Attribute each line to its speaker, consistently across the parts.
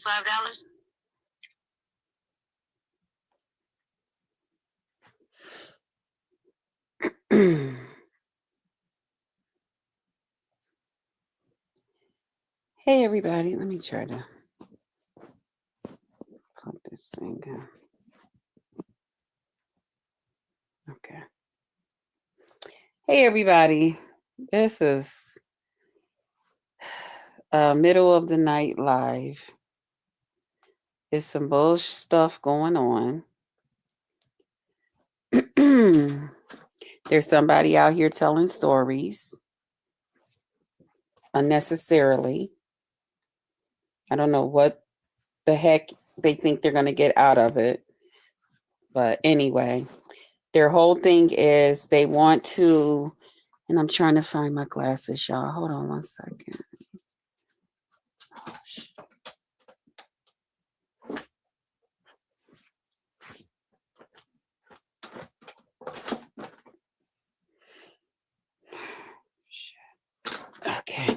Speaker 1: $25.
Speaker 2: Hey, everybody. Let me try to plug this thing in. Okay. Hey, everybody. This is middle of the night live. There's some bullshit stuff going on. There's somebody out here telling stories unnecessarily. I don't know what the heck they think they're going to get out of it. But anyway, their whole thing is they want to, and I'm trying to find my glasses, y'all. Hold on one second. Okay.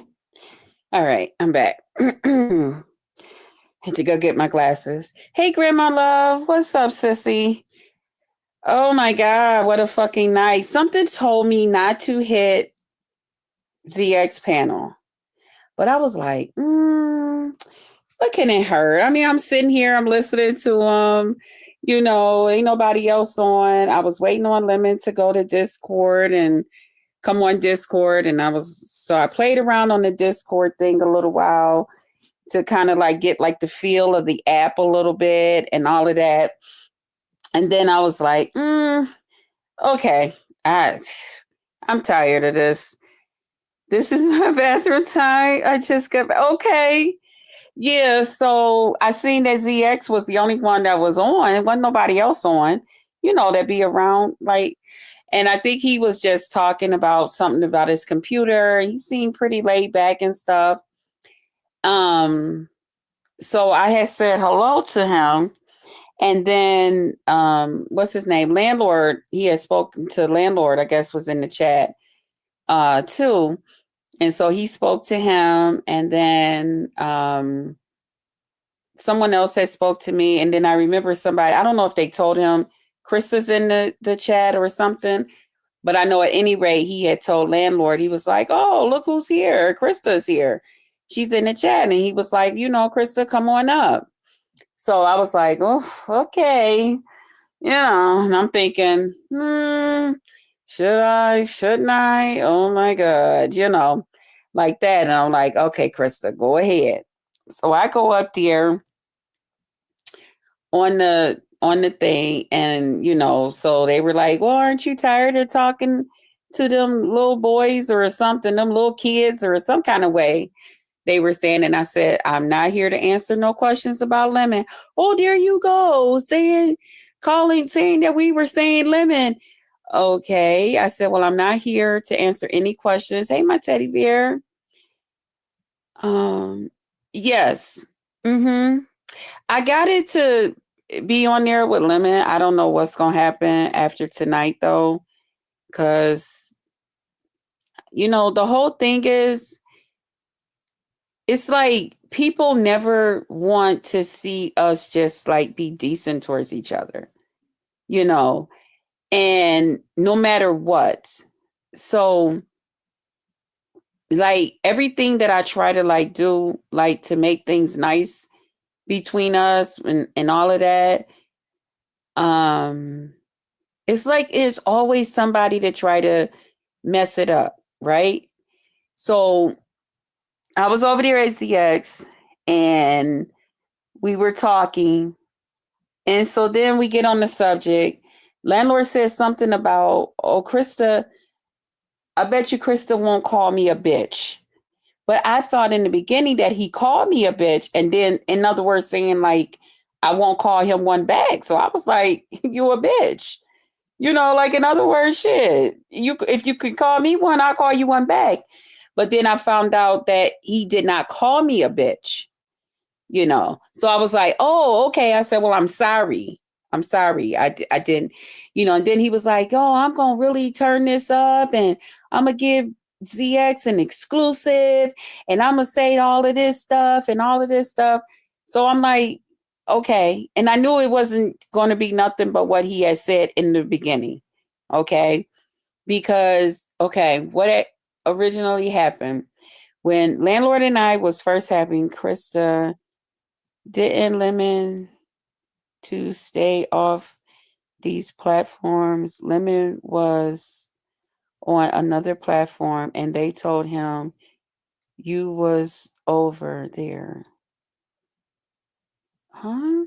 Speaker 2: All right. I'm back. Had to go get my glasses. Hey, Grandma Love. What's up, sissy? Oh, my God. What a fucking night. Something told me not to hit ZX panel. But I was like, what can it hurt? I mean, I'm sitting here. I'm listening to him. You know, ain't nobody else on. I was waiting on Lemon to go to Discord and come on Discord. And so I played around on the Discord thing a little while to kind of like get like the feel of the app a little bit and all of that. And then I was like, okay, I'm tired of this. This is my bathroom time. I just got, okay. Yeah, so I seen that ZX was the only one that was on. There wasn't nobody else on, that be around. Like, and I think he was just talking about something about his computer. He seemed pretty laid back and stuff. So I had said hello to him. And then, what's his name? Landlord. He had spoken to Landlord, I guess, was in the chat, too. And so he spoke to him. And then, someone else had spoke to me. And then I remember somebody, I don't know if they told him Krista's in the chat or something, but I know at any rate, he had told Landlord, he was like, oh, look who's here. Krista's here. She's in the chat. And he was like, Krista, come on up. So I was like, oh, okay. And I'm thinking, should I, shouldn't I? Oh my God, like that. And I'm like, okay, Krista, go ahead. So I go up there on the thing, and so they were like, well, aren't you tired of talking to them little boys or something, them little kids or some kind of way they were saying? And I said, I'm not here to answer no questions about Lemon. Oh, there you go, saying that we were saying Lemon. Okay. I said, well, I'm not here to answer any questions. Hey, my teddy bear. Yes. I got it to be on there with Lemon. I don't know what's going to happen after tonight, though, because, the whole thing is, it's like people never want to see us just like be decent towards each other, and no matter what. So, like, everything that I try to like do, like to make things nice between us and all of that, it's like it's always somebody to try to mess it up, right? So I was over there at ZX and we were talking, and so then we get on the subject. Landlord says something about, oh, Krista, I bet you Krista won't call me a bitch. But I thought in the beginning that he called me a bitch, and then, in other words, saying like, I won't call him one back. So I was like, you a bitch. Like, in other words, shit. If you could call me one, I'll call you one back. But then I found out that he did not call me a bitch. So I was like, oh, okay. I said, well, I'm sorry. I'm sorry. I didn't, and then he was like, oh, I'm going to really turn this up, and I'm going to give ZX an exclusive, and I'm going to say all of this stuff and all of this stuff. So I'm like, okay. And I knew it wasn't going to be nothing but what he had said in the beginning. Okay. Because, okay, originally happened when Landlord and I was first having Krista didn't Lemon to stay off these platforms. Lemon was on another platform and they told him you was over there. Huh?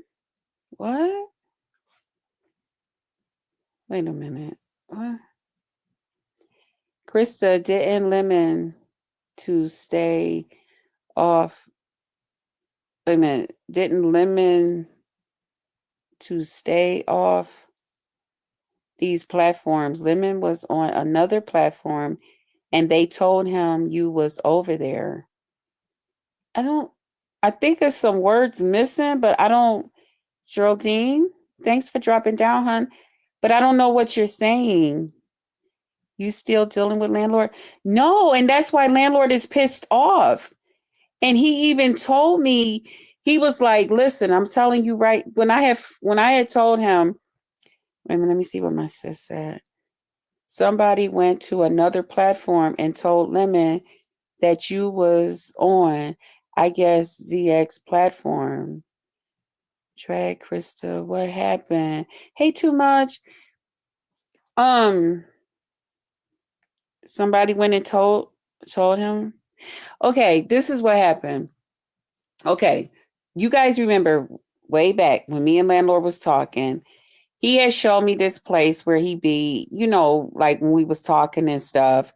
Speaker 2: What? Wait a minute. What? Krista didn't Lemon to stay off. Wait a minute. Didn't Lemon to stay off these platforms. Lemon was on another platform and they told him you was over there. I think there's some words missing, but I don't, Geraldine, thanks for dropping down, hon. But I don't know what you're saying. You still dealing with Landlord? No, and that's why Landlord is pissed off. And he even told me, he was like, listen, I'm telling you right. When I had told him, wait a minute, let me see what my sis said. Somebody went to another platform and told Lemon that you was on, I guess, ZX platform. Drag Krista, what happened? Hey, too much. Somebody went and told him. Okay, this is what happened. Okay, you guys remember way back when me and Landlord was talking, he had shown me this place where he be, like when we was talking and stuff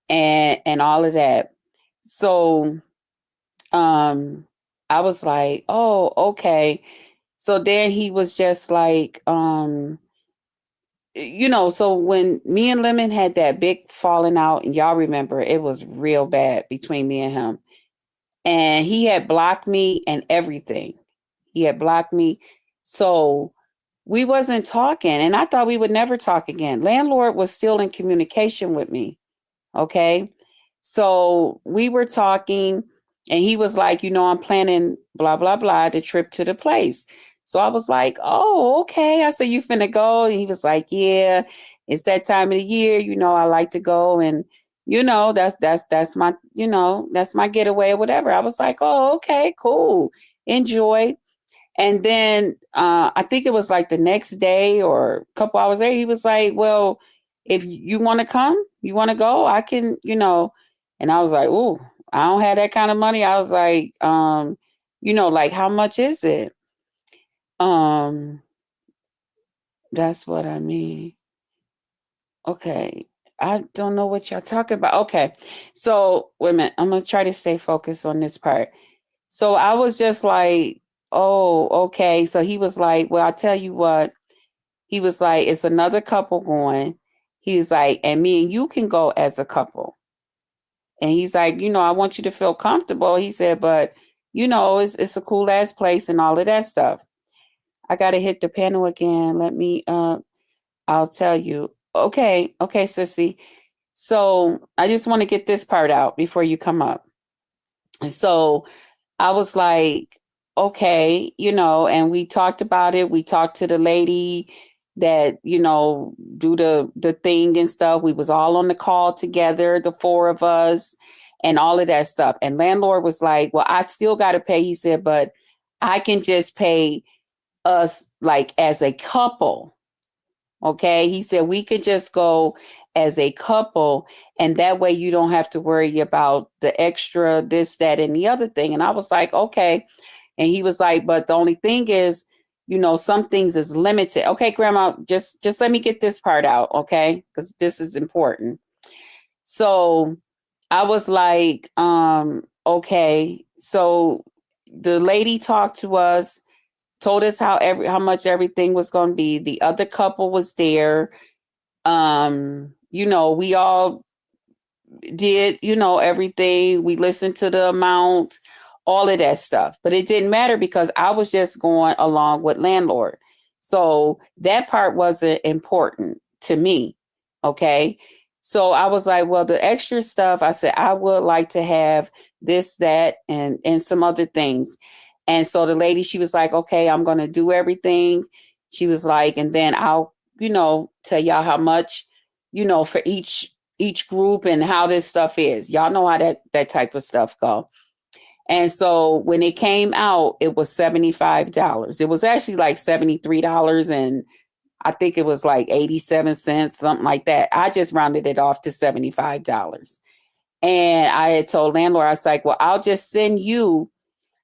Speaker 2: and all of that. So I was like, oh, okay. So then he was just like, so when me and Lemon had that big falling out, and y'all remember it was real bad between me and him. And he had blocked me and everything. He had blocked me. So we wasn't talking, and I thought we would never talk again. Landlord was still in communication with me. Okay. So we were talking, and he was like, I'm planning blah, blah, blah, the trip to the place. So I was like, oh, okay. I said, you finna go? And he was like, yeah, it's that time of the year. I like to go. And, that's my, that's my getaway or whatever. I was like, oh, okay, cool. Enjoy. And then I think it was like the next day or a couple hours later, he was like, well, if you want to come, you want to go, I can, And I was like, ooh, I don't have that kind of money. I was like, like how much is it? Um, that's what I mean. Okay. I don't know what y'all talking about. Okay. So wait a minute. I'm gonna try to stay focused on this part. So I was just like, oh, okay. So he was like, well, I'll tell you what. He was like, it's another couple going. He's like, and me and you can go as a couple. And he's like, I want you to feel comfortable. He said, but it's a cool ass place and all of that stuff. I gotta hit the panel again. Let me I'll tell you. Okay, sissy. So I just want to get this part out before you come up. And so I was like, okay, and we talked about it. We talked to the lady that, do the thing and stuff. We was all on the call together, the four of us and all of that stuff. And Landlord was like, well, I still got to pay. He said, but I can just pay us like as a couple. Okay. He said, we could just go as a couple. And that way you don't have to worry about the extra, this, that, and the other thing. And I was like, okay. And he was like, but the only thing is, some things is limited. Okay, grandma, just let me get this part out. Okay. Because this is important. So I was like, okay. So the lady talked to us, told us how much everything was going to be. The other couple was there. We all did, everything. We listened to the amount, all of that stuff. But it didn't matter because I was just going along with Landlord. So that part wasn't important to me. Okay. So I was like, well, the extra stuff, I said, I would like to have this, that, and some other things. And so the lady, she was like, okay, I'm going to do everything. She was like, and then I'll, tell y'all how much, for each group and how this stuff is. Y'all know how that type of stuff go. And so when it came out, it was $75. It was actually like $73, and I think it was like 87 cents, something like that. I just rounded it off to $75. And I had told landlord, I was like, well, I'll just send you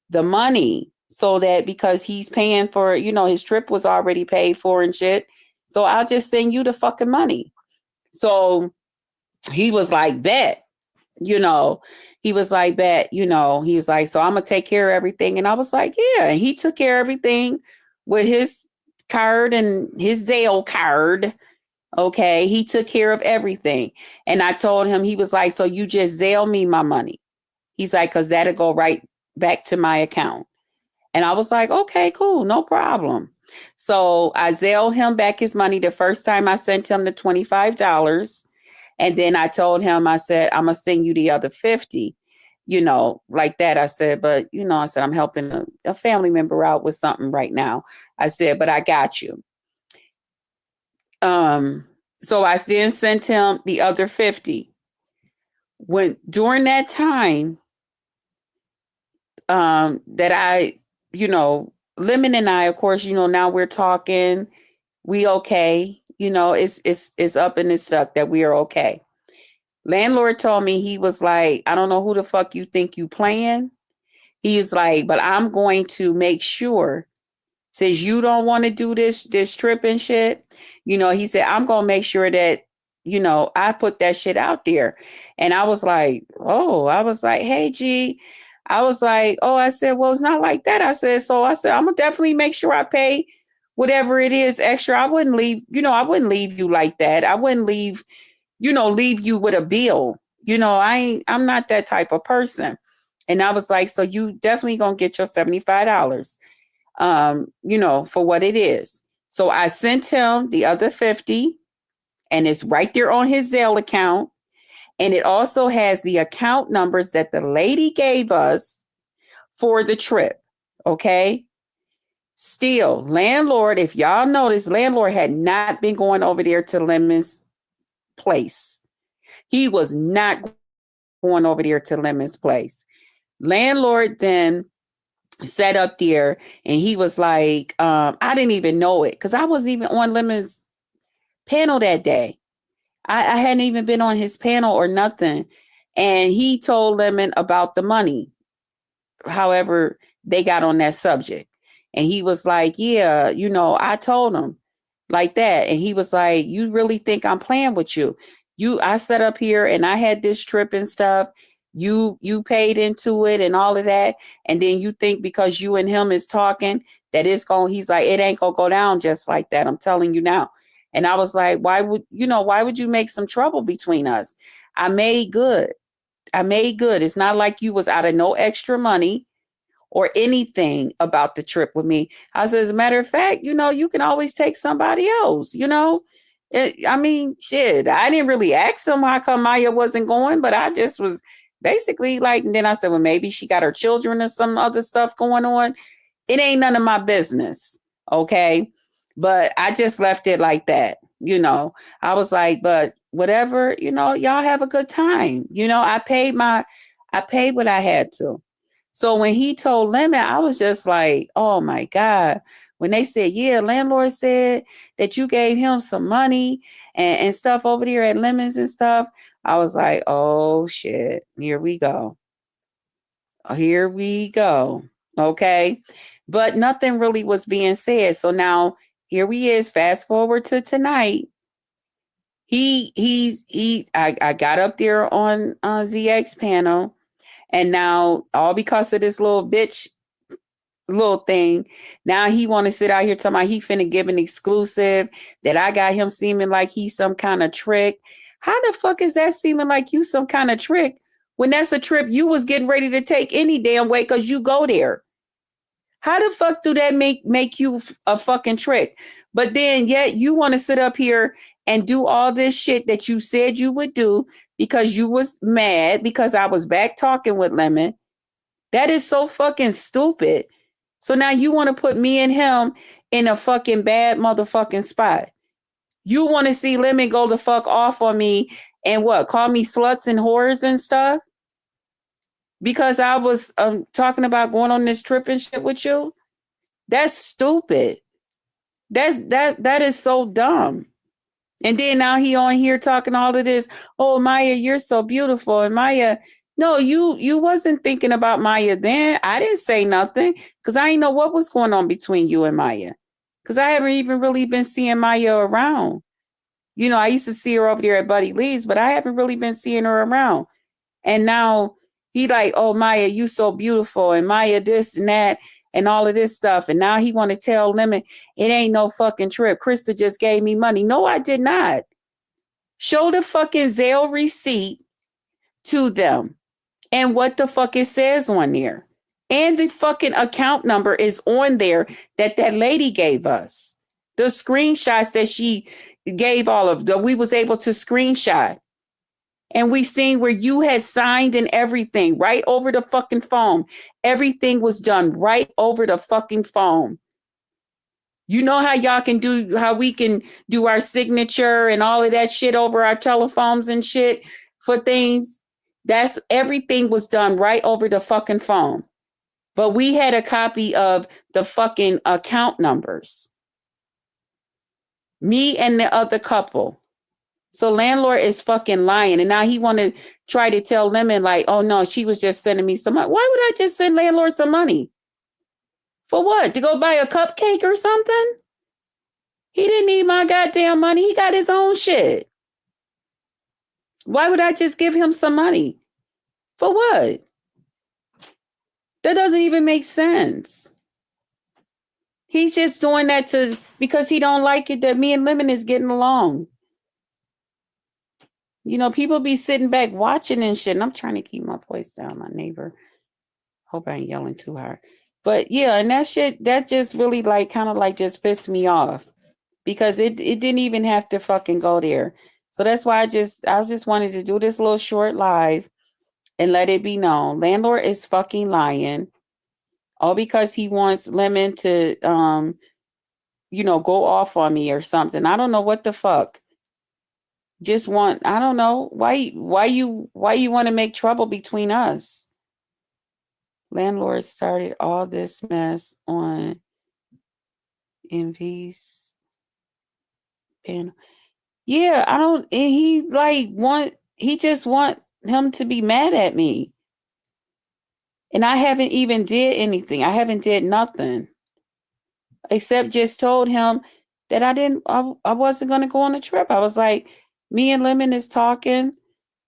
Speaker 2: the money so that, because he's paying for, his trip was already paid for and shit. So I'll just send you the fucking money. So he was like, bet, he was like, bet, he was like, so I'm going to take care of everything. And I was like, yeah. And he took care of everything with his card and his Zelle card. Okay. He took care of everything. And I told him, he was like, so you just Zelle me my money. He's like, because that'll go right back to my account. And I was like, okay, cool, no problem. So I Zelled him back his money the first time. I sent him the $25. And then I told him, I said, I'm going to send you the other 50, like that. I said, but, I said, I'm helping a family member out with something right now. I said, but I got you. So I then sent him the other 50. During that time, that I, Lemon and I, of course, now we're talking, we okay, it's up and it's stuck that we are okay. Landlord told me, he was like, I don't know who the fuck you think you playing. He's like, but I'm going to make sure, since you don't want to do this trip and shit, he said, I'm going to make sure that, I put that shit out there. And I was like, hey, G, I was like, oh, I said, well, it's not like that. I said, I'm going to definitely make sure I pay whatever it is extra. I wouldn't leave you like that. I wouldn't leave you with a bill. I'm not that type of person. And I was like, so you definitely going to get your $75, for what it is. So I sent him the other 50, and it's right there on his Zelle account. And it also has the account numbers that the lady gave us for the trip. Okay. Still, landlord, if y'all notice, landlord had not been going over there to Lemon's place. He was not going over there to Lemon's place. Landlord then sat up there and he was like, I didn't even know it because I wasn't even on Lemon's panel that day. I hadn't even been on his panel or nothing. And he told Lemon about the money, however they got on that subject. And he was like, yeah, I told him like that. And he was like, you really think I'm playing with you? I set up here and I had this trip and stuff. You paid into it and all of that. And then you think because you and him is talking that he's like, it ain't gonna go down just like that. I'm telling you now. And I was like, why would you make some trouble between us? I made good. It's not like you was out of no extra money or anything about the trip with me. I said, as a matter of fact, you can always take somebody else, I mean, shit, I didn't really ask him how come Maya wasn't going, but I just was basically like, and then I said, well, maybe she got her children or some other stuff going on. It ain't none of my business. Okay. But I just left it like that. I was like, but whatever, y'all have a good time. I paid what I had to. So when he told Lemon, I was just like, oh my God. When they said, yeah, landlord said that you gave him some money and stuff over there at Lemons and stuff, I was like, oh shit, here we go. Here we go. Okay. But nothing really was being said. So now here he is, fast forward to tonight. I got up there on ZX panel, and now all because of this little bitch little thing, now he want to sit out here talking about he finna give an exclusive that I got him seeming like he's some kind of trick. How the fuck is that seeming like you some kind of trick when that's a trip you was getting ready to take any damn way because you go there? How the fuck do that make you a fucking trick? But then yet you want to sit up here and do all this shit that you said you would do because you was mad because I was back talking with Lemon. That is so fucking stupid. So now you want to put me and him in a fucking bad motherfucking spot. You want to see Lemon go the fuck off on me and what? Call me sluts and whores and stuff? Because I was talking about going on this trip and shit with you? That's stupid. That is so dumb. And then now he on here talking all of this. Oh, Maya, you're so beautiful. And Maya, no, you wasn't thinking about Maya then. I didn't say nothing because I didn't know what was going on between you and Maya. Because I haven't even really been seeing Maya around. You know, I used to see her over there at Buddy Lee's, but I haven't really been seeing her around. And now he like, oh, Maya, you so beautiful. And Maya, this and that and all of this stuff. And now he want to tell Lemon, it ain't no fucking trip. Krista just gave me money. No, I did not. Show the fucking Zelle receipt to them and what the fuck it says on there. And the fucking account number is on there that lady gave us. The screenshots that she gave all of that we was able to screenshot. And we seen where you had signed and everything right over the fucking phone. Everything was done right over the fucking phone. You know how how we can do our signature and all of that shit over our telephones and shit for things? That's everything was done right over the fucking phone. But we had a copy of the fucking account numbers. Me and the other couple. So Landlord is fucking lying. And now he want to try to tell Lemon like, oh no, she was just sending me some money. Why would I just send Landlord some money? For what? To go buy a cupcake or something? He didn't need my goddamn money. He got his own shit. Why would I just give him some money? For what? That doesn't even make sense. He's just doing that because he don't like it that me and Lemon is getting along. You know, people be sitting back watching and shit. And I'm trying to keep my voice down, my neighbor. Hope I ain't yelling too hard. But yeah, and that shit, that just really like kind of like just pissed me off. Because it didn't even have to fucking go there. So that's why I just wanted to do this little short live and let it be known. Landlord is fucking lying. All because he wants Lemon to go off on me or something. I don't know what the fuck. I don't know why you want to make trouble between us. Landlord started all this mess on Envy's panel. Yeah, I don't. And he just want him to be mad at me, and I haven't even did anything. I haven't did nothing except just told him that I wasn't going to go on a trip. I was like, me and Lemon is talking.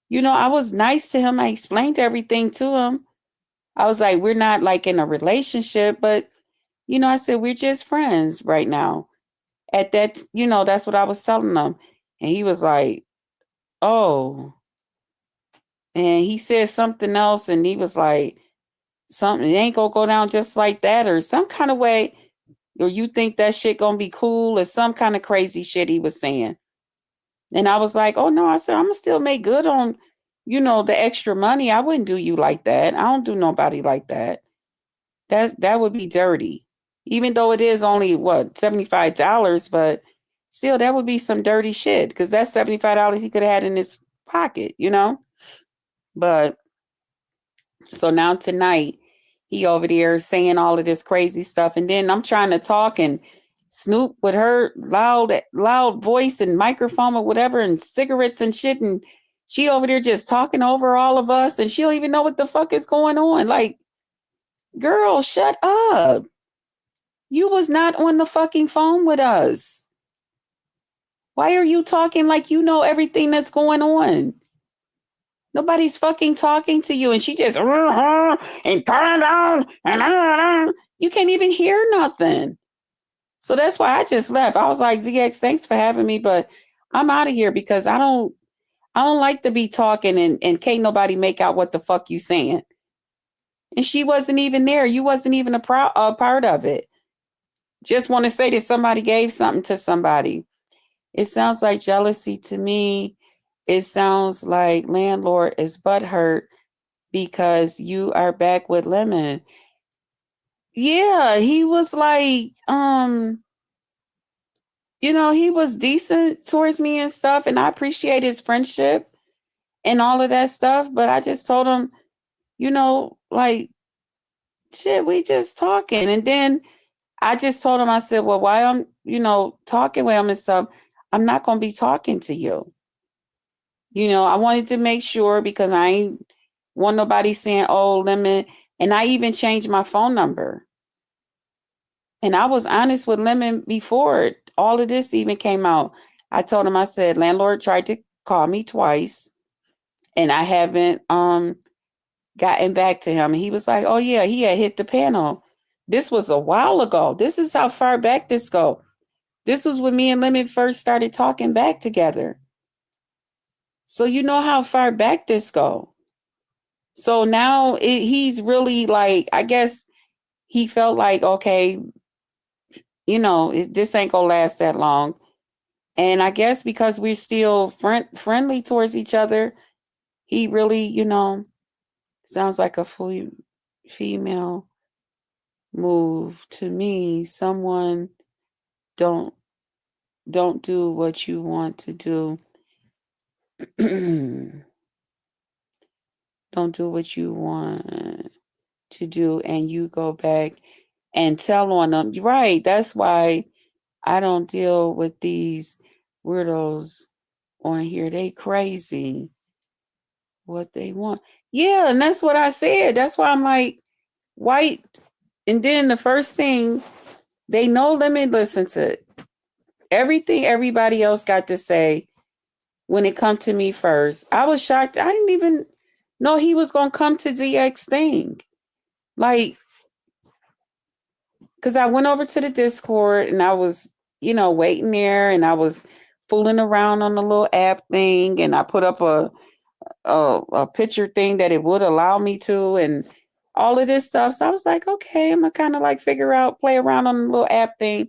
Speaker 2: You know, I was nice to him. I explained everything to him. I was like, we're not like in a relationship, but I said, we're just friends right now. At that, that's what I was telling him. And he was like, oh. And he said something else and he was like, something, it ain't gonna go down just like that or some kind of way. Or you think that shit gonna be cool or some kind of crazy shit he was saying. And I was like, oh no, I said, I'm gonna still make good on, the extra money. I wouldn't do you like that. I don't do nobody like that. That would be dirty. Even though it is only $75, but still that would be some dirty shit because that's $75 he could have had in his pocket, But so now tonight he over there saying all of this crazy stuff, and then I'm trying to talk and Snoop with her loud voice and microphone or whatever and cigarettes and shit, and she over there just talking over all of us, and she don't even know what the fuck is going on. Like, girl, shut up. You was not on the fucking phone with us. Why are you talking like you know everything that's going on? Nobody's fucking talking to you. And she just, and turn down, and you can't even hear nothing. So that's why I just left. I was like, ZX, thanks for having me, but I'm out of here because I don't like to be talking and can't nobody make out what the fuck you saying. And she wasn't even there. You wasn't even a part of it. Just want to say that somebody gave something to somebody. It sounds like jealousy to me. It sounds like Landlord is butthurt because you are back with Lemon. yeah, he was like, he was decent towards me and stuff, and I appreciate his friendship and all of that stuff. But I just told him, like, shit, we just talking. And then I just told him, I said, well, why I'm, talking with him and stuff, I'm not going to be talking to you. I wanted to make sure because I ain't want nobody saying, oh, Lemon. And I even changed my phone number. And I was honest with Lemon before all of this even came out. I told him, I said, landlord tried to call me twice and I haven't gotten back to him. And he was like, oh yeah, he had hit the panel. This was a while ago. This is how far back this go. This was when me and Lemon first started talking back together. So you know how far back this go. So now he's really like, I guess he felt like, okay, this ain't gonna last that long. And I guess because we're still friendly towards each other, he really, sounds like a female move to me. Someone don't don't do what you want to do. Don't do what you want to do, and you go back and tell on them. Right. That's why I don't deal with these weirdos on here. They crazy. What they want. Yeah, and that's what I said. That's why I'm like, white. And then the first thing, they know, let me listen to everything everybody else got to say when it come to me first. I was shocked. I didn't even know he was going to come to DX thing. Like, because I went over to the Discord and I was, waiting there and I was fooling around on the little app thing and I put up a picture thing that it would allow me to and all of this stuff. So I was like, okay, I'm gonna kind of like play around on the little app thing,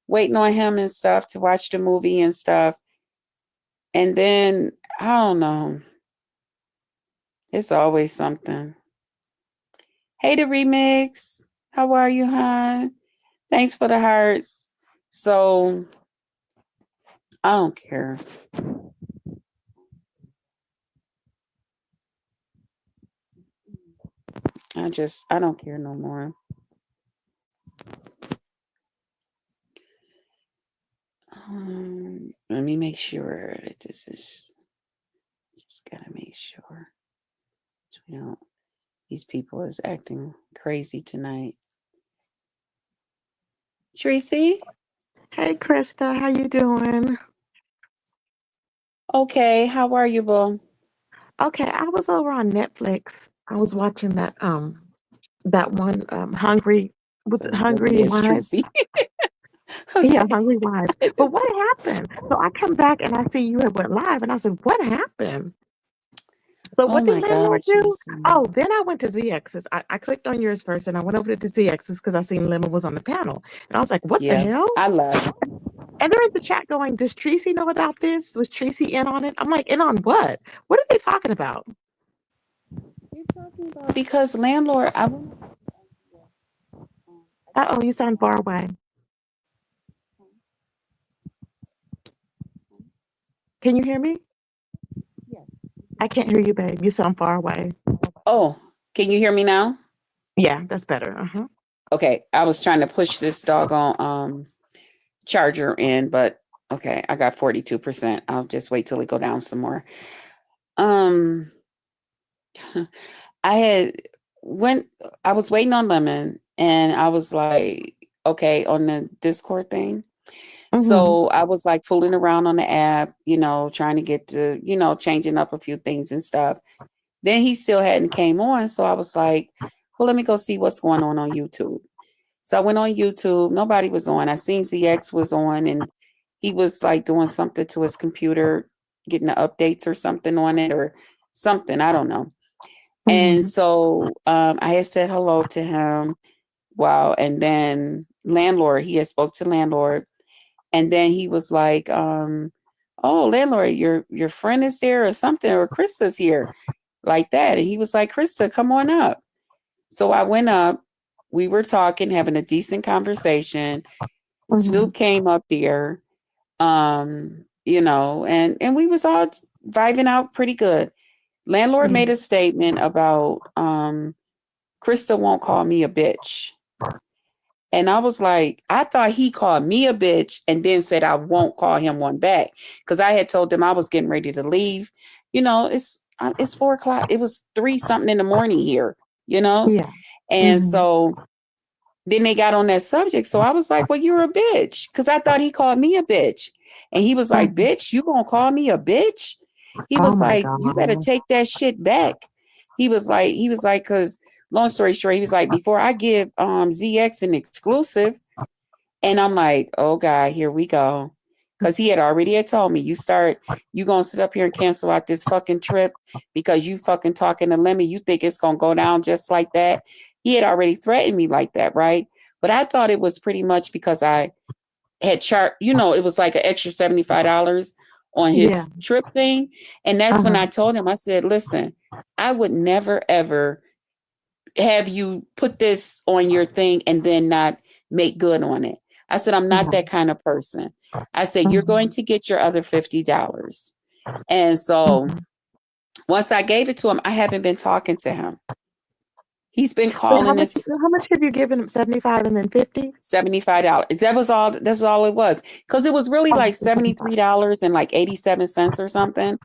Speaker 2: waiting on him and stuff to watch the movie and stuff. And then I don't know. It's always something. Hey, the remix. How are you, hon? Thanks for the hearts. So I don't care. I don't care no more. Let me make sure that this is. Just gotta make sure we don't. These people is acting crazy tonight. Tracy.
Speaker 1: Hey Krista, how you doing?
Speaker 2: Okay, how are you, boo?
Speaker 1: Okay, I was over on Netflix. I was watching that one Hungry, was it
Speaker 2: So it really
Speaker 1: Hungry
Speaker 2: is
Speaker 1: Wives?
Speaker 2: Tracy.
Speaker 1: Yeah,
Speaker 2: Okay.
Speaker 1: Hungry Wives. But what happened? So I come back and I see you had went live and I said, what happened? So
Speaker 2: Oh
Speaker 1: what did
Speaker 2: my
Speaker 1: Landlord
Speaker 2: God,
Speaker 1: do?
Speaker 2: Tracy.
Speaker 1: Oh, then I went to ZX's. I clicked on yours first and I went over to ZX's because I seen Lemon was on the panel. And I was like, what the
Speaker 2: Yeah,
Speaker 1: hell?
Speaker 2: I love.
Speaker 1: And they're in the chat going, does Tracy know about this? Was Tracy in on it? I'm like, in on what? What are they talking about?
Speaker 2: You're talking about because landlord.
Speaker 1: Uh-oh, you sound far away. Can you hear me?
Speaker 2: Yes.
Speaker 1: I can't hear you, babe. You sound far away.
Speaker 2: Oh, can you hear me now?
Speaker 1: Yeah, that's better. Uh-huh.
Speaker 2: Okay, I was trying to push this doggone charger in, but okay, I got 42%. I'll just wait till it go down some more. Um, I had when I was waiting on Lemon, and I was like, okay, on the Discord thing.
Speaker 1: Mm-hmm.
Speaker 2: So I was like fooling around on the app, trying to get to, changing up a few things and stuff. Then he still hadn't came on, so I was like, well, let me go see what's going on YouTube. So I went on YouTube. Nobody was on. I seen ZX was on, and he was like doing something to his computer, getting the updates or something on it or something. I don't know. And
Speaker 1: Mm-hmm.
Speaker 2: so I had said hello to him. Wow. And then landlord, he had spoke to landlord, and then he was like, "Oh, landlord, your friend is there or something, or Krista's here, like that." And he was like, "Krista, come on up." So I went up, we were talking, having a decent conversation. Snoop came up there, and we was all vibing out pretty good. Landlord made a statement about Krista won't call me a bitch. And I was like, I thought he called me a bitch and then said I won't call him one back. Because I had told them I was getting ready to leave. It's 4:00. It was 3 something in the morning here,
Speaker 1: Yeah.
Speaker 2: And so then they got on that subject. So I was like, well, you're a bitch. Because I thought he called me a bitch. And he was like, bitch, you gonna call me a bitch? He
Speaker 1: Oh
Speaker 2: was
Speaker 1: my
Speaker 2: like, you better
Speaker 1: God.
Speaker 2: take that shit back. He was like, because long story short, he was like, before I give ZX an exclusive, and I'm like, oh God, here we go. Cause he had told me, you gonna sit up here and cancel out this fucking trip because you fucking talking to Lemmy. You think it's gonna go down just like that? He had already threatened me like that, right? But I thought it was pretty much because I had it was like an extra $75 on
Speaker 1: Yeah.
Speaker 2: his trip thing. And that's when
Speaker 1: Uh-huh.
Speaker 2: I told him, I said, listen, I would never ever have you put this on your thing and then not make good on it. I said, I'm not that kind of person. I said, you're going to get your other $50. And so once I gave it to him, I haven't been talking to him. He's been
Speaker 1: So
Speaker 2: calling this
Speaker 1: how much have you given him? 75 and then 50?
Speaker 2: $75. That's all it was. Because it was really
Speaker 1: Oh,
Speaker 2: like
Speaker 1: so 75.
Speaker 2: $73 and like 87 cents or something.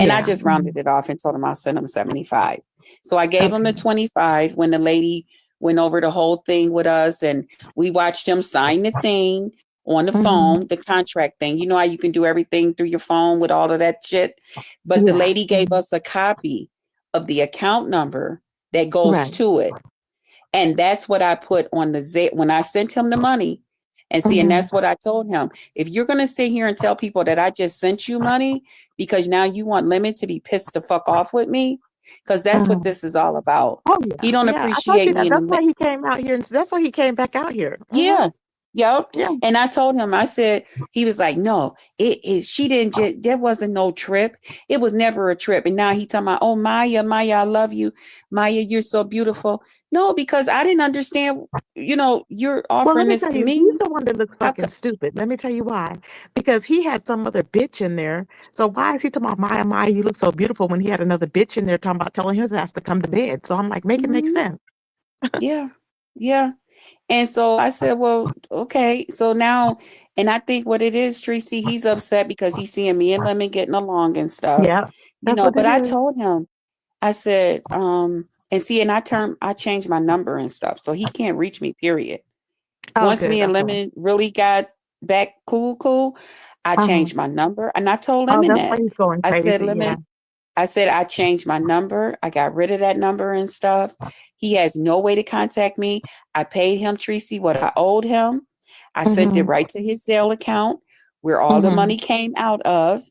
Speaker 2: And I
Speaker 1: Yeah.
Speaker 2: just rounded it off and told him I'll send him 75. So I gave him
Speaker 1: Okay.
Speaker 2: the 25 when the lady went over the whole thing with us, and we watched him sign the thing on the phone, the contract thing. You know how you can do everything through your phone with all of that shit. But the
Speaker 1: Yeah.
Speaker 2: lady gave us a copy of the account number that goes
Speaker 1: Right.
Speaker 2: to it. And that's what I put on the when I sent him the money. And that's what I told him. If you're going to sit here and tell people that I just sent you money because now you want Lemon to be pissed the fuck off with me, because that's what this is all about.
Speaker 1: Oh
Speaker 2: He
Speaker 1: yeah.
Speaker 2: don't
Speaker 1: Yeah. I told
Speaker 2: appreciate
Speaker 1: you
Speaker 2: me
Speaker 1: that.
Speaker 2: in
Speaker 1: That's
Speaker 2: the
Speaker 1: why he came out here, and that's why he came back out here.
Speaker 2: yeah. Yep.
Speaker 1: Yeah.
Speaker 2: And I told him, I said, he was like, no, she didn't just, there wasn't no trip. It was never a trip. And now he talking about, oh, Maya, I love you. Maya, you're so beautiful. No, because I didn't understand, you're
Speaker 1: Well, let
Speaker 2: offering
Speaker 1: me
Speaker 2: this
Speaker 1: tell
Speaker 2: to
Speaker 1: you, he's
Speaker 2: me.
Speaker 1: the one that looks
Speaker 2: How
Speaker 1: fucking stupid. Let me tell you why. Because he had some other bitch in there. So why is he talking about Maya, you look so beautiful when he had another bitch in there talking about telling his ass to come to bed? So I'm like, make it make
Speaker 2: Mhm.
Speaker 1: sense.
Speaker 2: Yeah. Yeah. And so I said, well, okay. So now, and I think what it is, Tracy, he's upset because he's seeing me and Lemon getting along and stuff,
Speaker 1: Yeah, that's what
Speaker 2: but
Speaker 1: it
Speaker 2: I
Speaker 1: is.
Speaker 2: told him, I said, I changed my number and stuff. So he can't reach me, period.
Speaker 1: Oh,
Speaker 2: Once
Speaker 1: good.
Speaker 2: me and
Speaker 1: Okay.
Speaker 2: Lemon really got back cool, I
Speaker 1: Uh-huh.
Speaker 2: changed my number and I told
Speaker 1: Oh,
Speaker 2: Lemon
Speaker 1: that's why
Speaker 2: that.
Speaker 1: he's going
Speaker 2: I said,
Speaker 1: crazy. Yeah.
Speaker 2: Lemon, I said, I changed my number. I got rid of that number and stuff. He has no way to contact me. I paid him, Tracy, what I owed him. I sent it
Speaker 1: Mm-hmm.
Speaker 2: right to his Zelle account where all the
Speaker 1: Mm-hmm.
Speaker 2: money came out of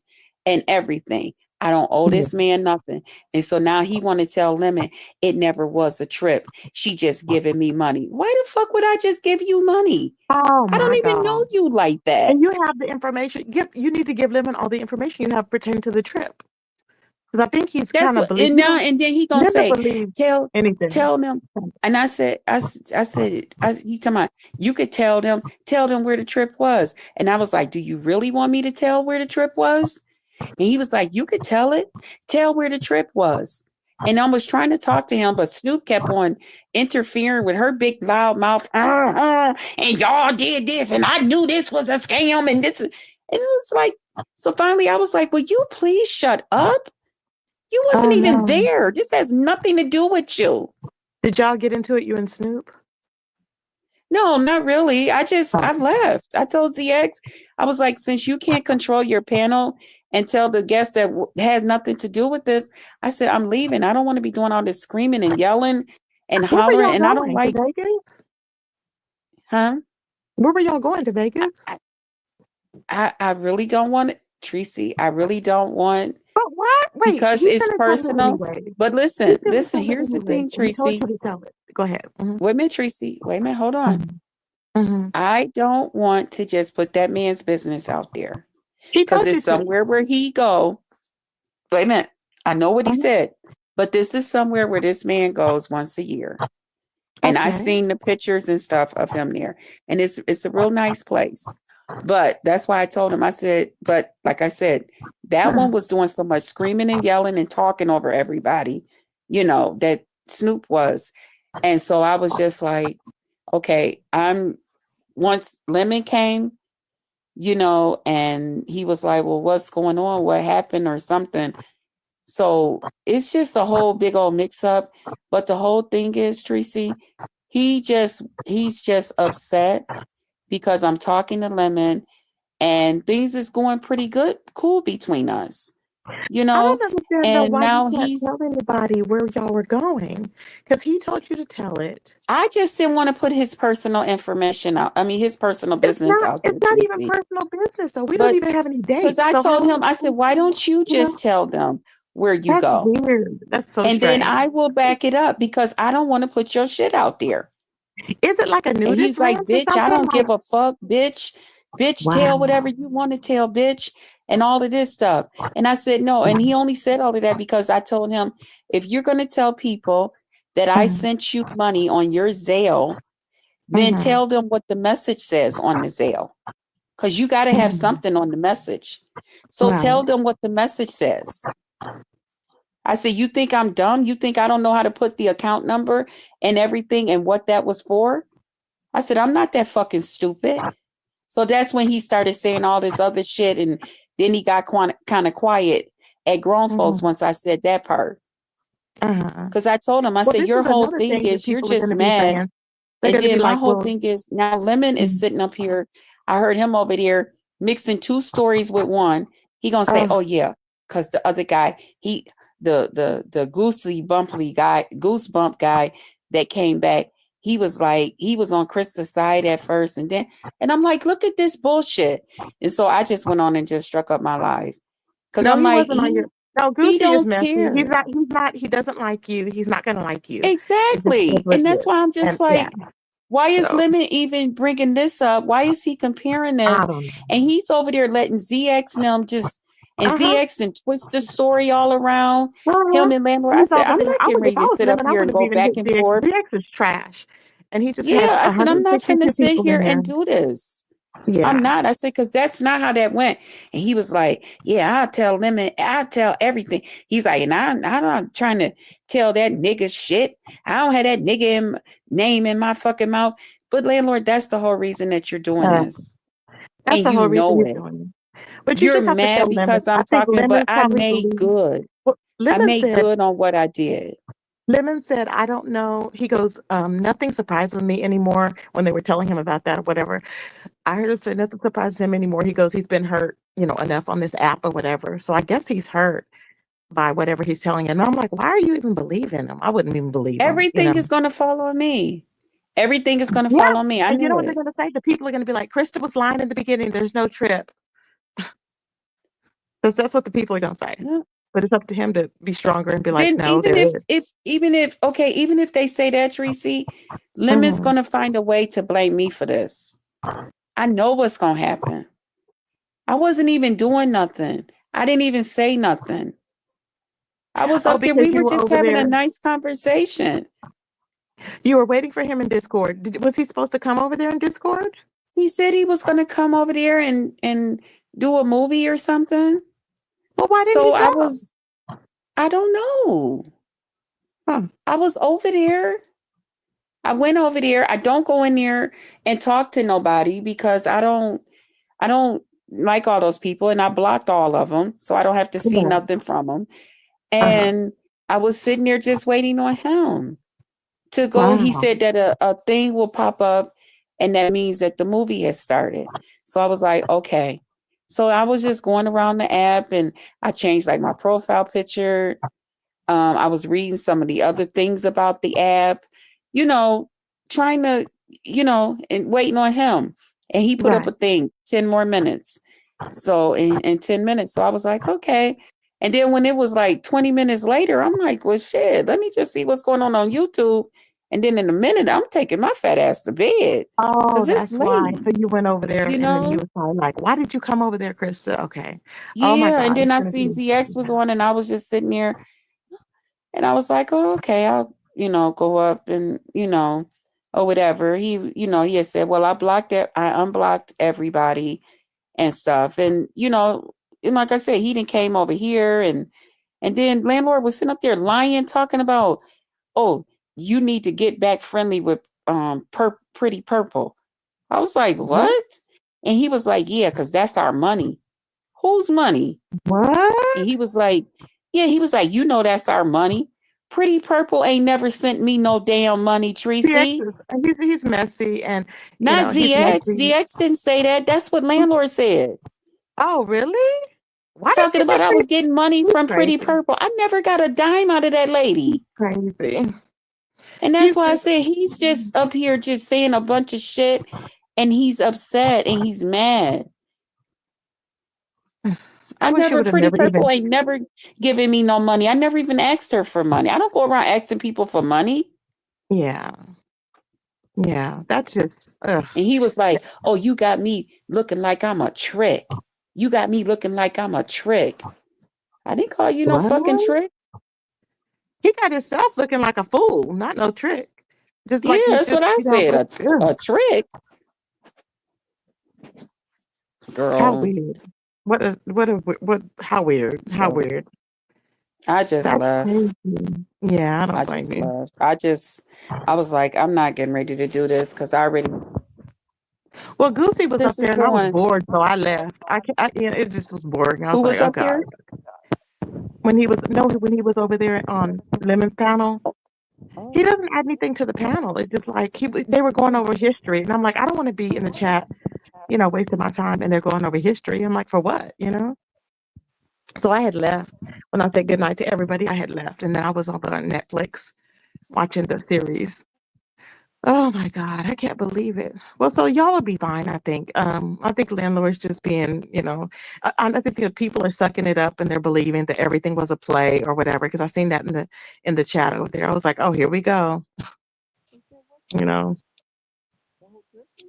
Speaker 2: and everything. I don't owe
Speaker 1: Yeah.
Speaker 2: this man nothing. And so now he want to tell Lemon it never was a trip. She just giving me money. Why the fuck would I just give you money?
Speaker 1: Oh
Speaker 2: I don't
Speaker 1: my
Speaker 2: even know
Speaker 1: God.
Speaker 2: you like that.
Speaker 1: And you have the information. You need to give Lemon all the information you have pertaining to the trip. Because I think he's
Speaker 2: That's
Speaker 1: kind of
Speaker 2: what,
Speaker 1: believe
Speaker 2: and
Speaker 1: you
Speaker 2: now
Speaker 1: don't
Speaker 2: and then he gonna
Speaker 1: never
Speaker 2: say,
Speaker 1: believe
Speaker 2: tell
Speaker 1: anything.
Speaker 2: tell them. And I said, he talking about, you could tell them where the trip was. And I was like, do you really want me to tell where the trip was? And he was like, you could tell where the trip was. And I was trying to talk to him, but Snoop kept on interfering with her big loud mouth. And y'all did this, and I knew this was a scam, and this, and it was like, so finally I was like, will you please shut up? You wasn't
Speaker 1: Oh
Speaker 2: even
Speaker 1: no.
Speaker 2: there. This has nothing to do with you.
Speaker 1: Did y'all get into it, you and Snoop?
Speaker 2: No, not really. I
Speaker 1: Okay.
Speaker 2: left. I told ZX, I was like, since you can't control your panel and tell the guests that had nothing to do with this, I said, I'm leaving. I don't want to be doing all this screaming and yelling and
Speaker 1: Where were
Speaker 2: hollering.
Speaker 1: y'all
Speaker 2: And I don't
Speaker 1: going? To
Speaker 2: like,
Speaker 1: Vegas?
Speaker 2: huh?
Speaker 1: Where were y'all going to Vegas?
Speaker 2: I, I really don't want it, Tracy. I really don't want,
Speaker 1: But why? Wait,
Speaker 2: because
Speaker 1: he's
Speaker 2: it's
Speaker 1: gonna tell it
Speaker 2: personal.
Speaker 1: anyway.
Speaker 2: But
Speaker 1: He's
Speaker 2: listen,
Speaker 1: gonna
Speaker 2: listen,
Speaker 1: tell it
Speaker 2: here's the
Speaker 1: anyway.
Speaker 2: thing,
Speaker 1: So he told
Speaker 2: Tracy.
Speaker 1: you to tell it. Go ahead.
Speaker 2: Wait a minute, Tracy. Wait a minute. Hold on.
Speaker 1: Mhm. Mhm.
Speaker 2: I don't want to just put that man's business out there,
Speaker 1: He
Speaker 2: because
Speaker 1: told
Speaker 2: it's
Speaker 1: you to.
Speaker 2: somewhere where he go. Wait a minute. I know what he
Speaker 1: Mhm.
Speaker 2: said, but this is somewhere where this man goes once a year. And I
Speaker 1: Okay.
Speaker 2: seen the pictures and stuff of him there. And it's a real nice place. But that's why I told him, I said, but like I said, that
Speaker 1: Uh,
Speaker 2: one was doing so much screaming and yelling and talking over everybody, that Snoop was. And so I was just like, okay, once Lemon came, and he was like, well, what's going on? What happened or something? So it's just a whole big old mix up. But the whole thing is, Tracy, he's just upset because I'm talking to Lemon and things is going pretty good, cool between us, you
Speaker 1: I
Speaker 2: know?
Speaker 1: don't understand though
Speaker 2: And
Speaker 1: why you
Speaker 2: now
Speaker 1: can't tell anybody where y'all were going, because he told you to tell it.
Speaker 2: I just didn't want to put his personal information out. I mean, his personal
Speaker 1: It's
Speaker 2: business
Speaker 1: not.
Speaker 2: out
Speaker 1: It's
Speaker 2: there,
Speaker 1: not even
Speaker 2: Tracy.
Speaker 1: personal business. So we don't
Speaker 2: But
Speaker 1: even have any
Speaker 2: because
Speaker 1: dates.
Speaker 2: I
Speaker 1: So how
Speaker 2: told
Speaker 1: are
Speaker 2: him,
Speaker 1: you
Speaker 2: I said,
Speaker 1: supposed
Speaker 2: why
Speaker 1: to?
Speaker 2: don't you
Speaker 1: You know,
Speaker 2: just tell them where you
Speaker 1: that's
Speaker 2: go?
Speaker 1: weird. That's so
Speaker 2: And then
Speaker 1: strange.
Speaker 2: I will back it up because I don't want to put your shit out there.
Speaker 1: Is it like a
Speaker 2: And
Speaker 1: nudist
Speaker 2: he's like,
Speaker 1: ranch or
Speaker 2: bitch, I
Speaker 1: something?
Speaker 2: don't
Speaker 1: Like,
Speaker 2: give a fuck, bitch. Bitch, tell
Speaker 1: wow.
Speaker 2: whatever you want to tell, bitch, and all of this stuff. And I said, no. And he only said all of that because I told him, if you're going to tell people that I
Speaker 1: Uh-huh.
Speaker 2: sent you money on your Zelle, then
Speaker 1: Uh-huh.
Speaker 2: tell them what the message says on the Zelle. Because you got to have
Speaker 1: Uh-huh.
Speaker 2: something on the message. So tell
Speaker 1: Right.
Speaker 2: them what the message says. I said, you think I'm dumb? You think I don't know how to put the account number and everything and what that was for? I said, I'm not that fucking stupid. So that's when he started saying all this other shit. And then he got kind of quiet at grown folks
Speaker 1: Uh-huh.
Speaker 2: once I said that part.
Speaker 1: Uh-huh.
Speaker 2: Because I told him, I
Speaker 1: Well,
Speaker 2: said,
Speaker 1: this
Speaker 2: your
Speaker 1: is
Speaker 2: whole
Speaker 1: another
Speaker 2: thing
Speaker 1: thing that
Speaker 2: is you're
Speaker 1: people are going
Speaker 2: just
Speaker 1: to be
Speaker 2: mad.
Speaker 1: saying. They're
Speaker 2: And
Speaker 1: going to be
Speaker 2: then my
Speaker 1: like,
Speaker 2: whole
Speaker 1: well,
Speaker 2: thing is now Lemon is
Speaker 1: mm,
Speaker 2: sitting up here. I heard him over there mixing two stories with one. He gonna say,
Speaker 1: oh,
Speaker 2: oh yeah, because the other guy, the goosebump guy that came back, he was like, he was on Krista's side at first, and I'm like, look at this bullshit. And so I just went on and just struck up my life. Because
Speaker 1: no,
Speaker 2: I'm
Speaker 1: he
Speaker 2: like,
Speaker 1: wasn't on
Speaker 2: he
Speaker 1: your. No,
Speaker 2: he
Speaker 1: Goosey is
Speaker 2: don't
Speaker 1: messy. He's
Speaker 2: care.
Speaker 1: not. He's not. He doesn't like you. He's not going to like you. It's
Speaker 2: Exactly. And that's
Speaker 1: legit.
Speaker 2: why I'm
Speaker 1: And
Speaker 2: just
Speaker 1: yeah,
Speaker 2: like, why is
Speaker 1: so
Speaker 2: Lemon even bringing this up? Why is he comparing this?
Speaker 1: I don't know.
Speaker 2: And he's over there letting ZX and them and
Speaker 1: Uh huh.
Speaker 2: ZX and twist the story all around
Speaker 1: Uh-huh.
Speaker 2: him and Landlord. I
Speaker 1: He's
Speaker 2: said,
Speaker 1: over
Speaker 2: I'm
Speaker 1: there.
Speaker 2: not
Speaker 1: I
Speaker 2: getting
Speaker 1: would, if
Speaker 2: ready
Speaker 1: I
Speaker 2: to
Speaker 1: was
Speaker 2: sit up
Speaker 1: living, I
Speaker 2: here
Speaker 1: would
Speaker 2: and
Speaker 1: have
Speaker 2: go
Speaker 1: even
Speaker 2: back
Speaker 1: hit
Speaker 2: and
Speaker 1: DX.
Speaker 2: forth.
Speaker 1: DX is trash. And he just has
Speaker 2: Yeah, I said, I'm not finna
Speaker 1: 150
Speaker 2: sit
Speaker 1: people in
Speaker 2: here
Speaker 1: there.
Speaker 2: and do this. I'm
Speaker 1: Yeah.
Speaker 2: not. I said, because that's not how that went. And he was like, yeah, I'll tell Lemon. I'll tell everything. He's like, and I'm not trying to tell that nigga shit. I don't have that name in my fucking mouth. But Landlord, that's the whole reason that you're doing
Speaker 1: Uh,
Speaker 2: this.
Speaker 1: that's
Speaker 2: And
Speaker 1: the
Speaker 2: you
Speaker 1: whole reason
Speaker 2: know
Speaker 1: he's
Speaker 2: it.
Speaker 1: doing it. But you
Speaker 2: You're
Speaker 1: just have to
Speaker 2: mad
Speaker 1: tell Lemon.
Speaker 2: because
Speaker 1: I
Speaker 2: I'm
Speaker 1: think
Speaker 2: talking, but
Speaker 1: Lemon
Speaker 2: I
Speaker 1: probably
Speaker 2: made
Speaker 1: believes.
Speaker 2: good.
Speaker 1: Well,
Speaker 2: I made good on what I did.
Speaker 1: Lemon said, I don't know. He goes, nothing surprises me anymore when they were telling him about that or whatever. I heard him say nothing surprises him anymore. He goes, he's been hurt, enough on this app or whatever. So I guess he's hurt by whatever he's telling him. And I'm like, why are you even believing him? I wouldn't even believe him.
Speaker 2: Everything is going to fall on me. Everything is going to
Speaker 1: Yeah.
Speaker 2: fall on me. I
Speaker 1: And you know
Speaker 2: knew
Speaker 1: what they're
Speaker 2: it.
Speaker 1: going to say? The people are going to be like, Krista was lying in the beginning. There's no trip. Because that's what the people are going to say.
Speaker 2: Yeah.
Speaker 1: But it's up to him to be stronger and be like,
Speaker 2: Then
Speaker 1: no, there is.
Speaker 2: even if they say that, Tracy, Lemon's
Speaker 1: Mhm.
Speaker 2: gonna find a way to blame me for this. I know what's gonna happen. I wasn't even doing nothing. I didn't even say nothing. I was
Speaker 1: Oh,
Speaker 2: up there.
Speaker 1: because
Speaker 2: We
Speaker 1: you
Speaker 2: were
Speaker 1: were
Speaker 2: just
Speaker 1: over
Speaker 2: having a
Speaker 1: there.
Speaker 2: nice conversation.
Speaker 1: You were waiting for him in Discord. Was he supposed to come over there in Discord?
Speaker 2: He said he was gonna come over there and do a movie or something.
Speaker 1: Well, why didn't
Speaker 2: So
Speaker 1: he come?
Speaker 2: I don't know.
Speaker 1: Huh.
Speaker 2: I was over there. I went over there. I don't go in there and talk to nobody because I don't like all those people and I blocked all of them so I don't have to see
Speaker 1: Yeah.
Speaker 2: nothing from them.
Speaker 1: Uh-huh.
Speaker 2: And I was sitting there just waiting on him to go. He
Speaker 1: Wow.
Speaker 2: said that a thing will pop up and that means that the movie has started. So I was like, okay. So I was just going around the app and I changed like my profile picture. I was reading some of the other things about the app, you know, trying to, and waiting on him. And he put up a
Speaker 1: Right.
Speaker 2: thing, 10 more minutes. So in 10 minutes. So I was like, okay. And then when it was like 20 minutes later, I'm like, well, shit, let me just see what's going on YouTube. And then in a minute, I'm taking my fat ass to bed
Speaker 1: Oh,
Speaker 2: because it's
Speaker 1: that's why.
Speaker 2: late,
Speaker 1: So you went over there
Speaker 2: you
Speaker 1: and then he
Speaker 2: know?
Speaker 1: was probably like, why did you come over there, Krista? Okay. Oh my
Speaker 2: Yeah. And
Speaker 1: God.
Speaker 2: then
Speaker 1: It's
Speaker 2: I
Speaker 1: gonna
Speaker 2: seen
Speaker 1: be
Speaker 2: ZX was on and I was just sitting there and I was like, oh, okay. go up and, or whatever. He had said, well, I unblocked everybody and stuff. And like I said, he didn't came over here and then landlord was sitting up there lying, talking about, oh, you need to get back friendly with pretty purple. I was like,
Speaker 1: What?
Speaker 2: what? And he was like, yeah, because that's our money. Whose money? And he
Speaker 1: What?
Speaker 2: was like, yeah, he was like, that's our money. Pretty Purple ain't never sent me no damn money,
Speaker 1: CX
Speaker 2: Tracy.
Speaker 1: is he's messy and
Speaker 2: Not
Speaker 1: he's
Speaker 2: ZX.
Speaker 1: messy.
Speaker 2: ZX didn't say that. That's what landlord said.
Speaker 1: Oh, really? Why did
Speaker 2: Talking
Speaker 1: she say
Speaker 2: about I was getting money
Speaker 1: he's
Speaker 2: from Pretty
Speaker 1: crazy?
Speaker 2: Purple. I never got a dime out of that lady.
Speaker 1: Crazy.
Speaker 2: And that's
Speaker 1: He's
Speaker 2: why I
Speaker 1: just
Speaker 2: said he's just up here just saying a bunch of shit and he's upset and he's mad.
Speaker 1: I wish he would have
Speaker 2: Pretty
Speaker 1: never
Speaker 2: Purple
Speaker 1: even
Speaker 2: ain't never given me no money. I never even asked her for money. I don't go around asking people for money.
Speaker 1: yeah. Yeah. That's just ugh.
Speaker 2: And he was like, oh, you got me looking like I'm a trick. You got me looking like I'm a trick. I didn't call you no fucking
Speaker 1: What?
Speaker 2: trick.
Speaker 1: He got himself looking like a fool, not no trick. Just
Speaker 2: Yeah,
Speaker 1: like you
Speaker 2: that's
Speaker 1: should,
Speaker 2: what I said.
Speaker 1: but ugh,
Speaker 2: A trick,
Speaker 1: how
Speaker 2: girl.
Speaker 1: weird. What how weird. How
Speaker 2: So
Speaker 1: weird.
Speaker 2: I just
Speaker 1: That's
Speaker 2: left.
Speaker 1: crazy. Yeah, I don't
Speaker 2: I
Speaker 1: blame
Speaker 2: just
Speaker 1: you.
Speaker 2: left. I was like, I'm not getting ready to do this because I already
Speaker 1: Well, Goosey was up
Speaker 2: this
Speaker 1: there
Speaker 2: is
Speaker 1: and I was
Speaker 2: going.
Speaker 1: bored, so I left. It just was boring. I
Speaker 2: Who
Speaker 1: was like,
Speaker 2: was
Speaker 1: oh
Speaker 2: up
Speaker 1: God.
Speaker 2: there?
Speaker 1: When he was no, when he was over there on Lemon's panel, he
Speaker 2: Oh,
Speaker 1: doesn't add anything to the panel. It's just like they were going over history, and I'm like, I don't want to be in the chat, wasting my time, and they're going over history. I'm like, for what? So I had left. When I said goodnight to everybody, I had left, and then I was over on Netflix watching the series. Oh my God, I can't believe it. Well, so y'all will be fine, I think. I think landlords just being, I think the people are sucking it up and they're believing that everything was a play or whatever. Because I seen that in the chat over there. I was like, oh, here we go. You know,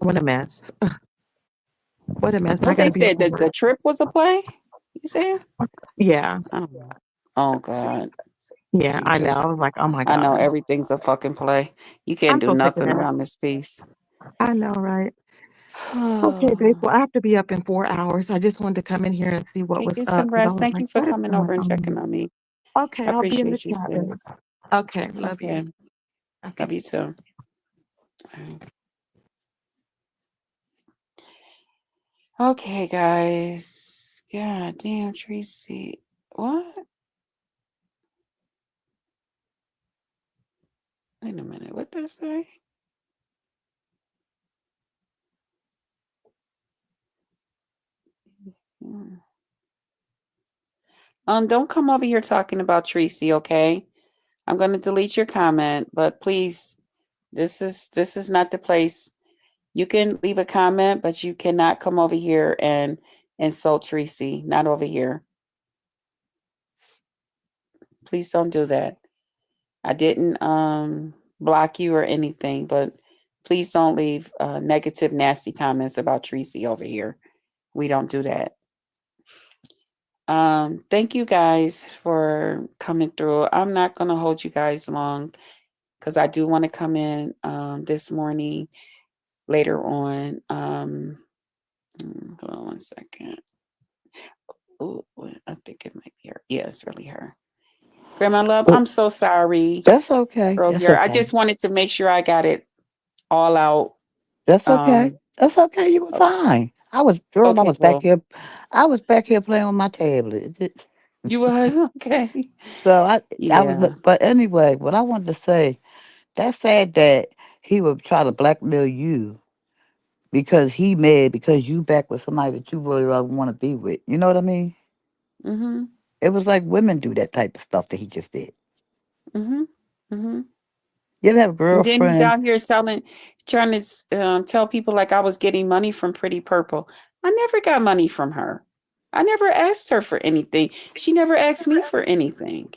Speaker 1: what a mess. What a mess. And I
Speaker 2: what
Speaker 1: got
Speaker 2: they
Speaker 1: to be up
Speaker 2: said
Speaker 1: for
Speaker 2: that
Speaker 1: work.
Speaker 2: the trip was a play. You said?
Speaker 1: Yeah,
Speaker 2: Oh, oh God,
Speaker 1: yeah, I know. I
Speaker 2: Jesus!
Speaker 1: was like, oh my
Speaker 2: I know
Speaker 1: God,
Speaker 2: everything's a fucking play. You can't
Speaker 1: I'm
Speaker 2: do
Speaker 1: so sick of
Speaker 2: nothing
Speaker 1: that.
Speaker 2: around this piece.
Speaker 1: I know, right? Okay, babe. Well, I have to be up in 4 hours. I just wanted to come in here and see what
Speaker 2: Okay,
Speaker 1: was
Speaker 2: get
Speaker 1: up
Speaker 2: some
Speaker 1: because I
Speaker 2: rest.
Speaker 1: was
Speaker 2: Thank
Speaker 1: like,
Speaker 2: you for
Speaker 1: what is
Speaker 2: coming
Speaker 1: going
Speaker 2: over and checking
Speaker 1: on?
Speaker 2: on me.
Speaker 1: Okay,
Speaker 2: I
Speaker 1: I'll be in the
Speaker 2: appreciate you,
Speaker 1: chat, babe.
Speaker 2: sis.
Speaker 1: Okay, love you.
Speaker 2: Okay,
Speaker 1: Okay.
Speaker 2: love you too. Okay, guys. God damn, Tracy. What? Wait a minute. What did I say? Hmm. Don't come over here talking about Tracy, okay? I'm gonna delete your comment, but please, this is not the place. You can leave a comment, but you cannot come over here and insult Tracy. Not over here. Please don't do that. I didn't block you or anything, but please don't leave negative, nasty comments about Tracy over here. We don't do that. Thank you guys for coming through. I'm not gonna hold you guys long because I do want to come in this morning later on. Hold on one second. Oh, I think it might be her. Yeah, it's really her. Grandma Love,
Speaker 3: Well,
Speaker 2: I'm so sorry
Speaker 3: that's okay. That's
Speaker 2: earlier. I
Speaker 3: okay.
Speaker 2: just wanted to make sure I got it all out.
Speaker 3: That's okay.
Speaker 2: Um,
Speaker 3: That's okay. You were
Speaker 2: o-
Speaker 3: fine. I was, girl. I
Speaker 2: okay,
Speaker 3: was back
Speaker 2: well,
Speaker 3: here. I was back here playing on my tablet.
Speaker 2: you was okay.
Speaker 3: So I was.
Speaker 2: Yeah.
Speaker 3: But anyway, what I wanted to say, that's sad that he would try to blackmail you because he mad because you back with somebody that you really don't want to be with. You know what I mean?
Speaker 2: Mm-hmm.
Speaker 3: It was like women do that type of stuff that he just did.
Speaker 2: Mm-hmm. Mm-hmm.
Speaker 3: You ever have a
Speaker 2: And then he's
Speaker 3: girlfriend
Speaker 2: out here trying to tell people like I was getting money from Pretty Purple. I never got money from her. I never asked her for anything. She never asked me for anything.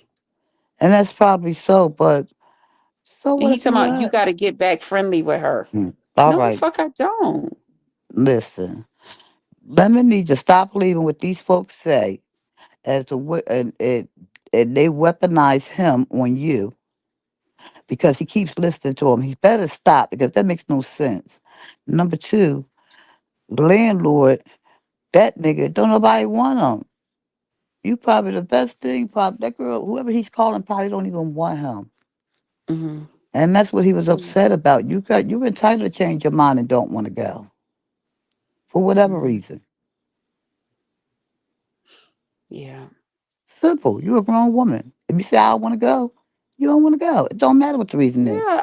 Speaker 3: and that's probably so, but so
Speaker 2: And
Speaker 3: what
Speaker 2: he
Speaker 3: if
Speaker 2: talking
Speaker 3: you
Speaker 2: about you
Speaker 3: were?
Speaker 2: got to get back friendly with her.
Speaker 3: All
Speaker 2: No, the
Speaker 3: right,
Speaker 2: fuck I don't.
Speaker 3: listen. Women need to stop believing what these folks say and they weaponize him on you because he keeps listening to him. He better stop because that makes no sense. Number two, landlord, that nigga, don't nobody want him. You probably the best thing, probably that girl, whoever he's calling, probably don't even want him.
Speaker 2: Mm-hmm.
Speaker 3: And that's what he was upset about. You're entitled to change your mind and don't want to go for whatever
Speaker 2: Mm-hmm.
Speaker 3: reason.
Speaker 2: Yeah.
Speaker 3: Simple. You're a grown woman. If you say I don't want to go, you don't want to go. It don't matter what the reason is.
Speaker 2: Yeah,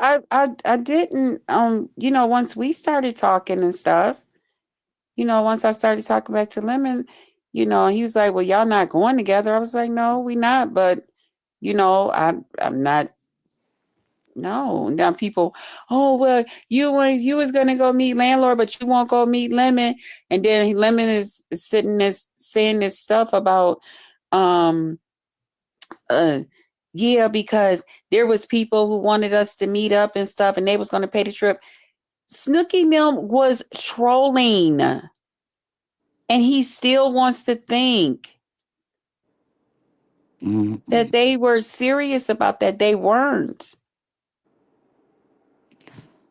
Speaker 2: I didn't once we started talking and stuff, once I started talking back to Lemon, he was like, "Well, y'all not going together." I was like, "No, we not." But I'm not. No. Now people, oh well, you was gonna go meet landlord, but you won't go meet Lemon, and then Lemon is sitting this saying this stuff about, um, uh, yeah, because there was people who wanted us to meet up and stuff, and they was gonna pay the trip. Snooky Nim was trolling, and he still wants to think that
Speaker 3: Mm-mm.
Speaker 2: they were serious about that. They weren't.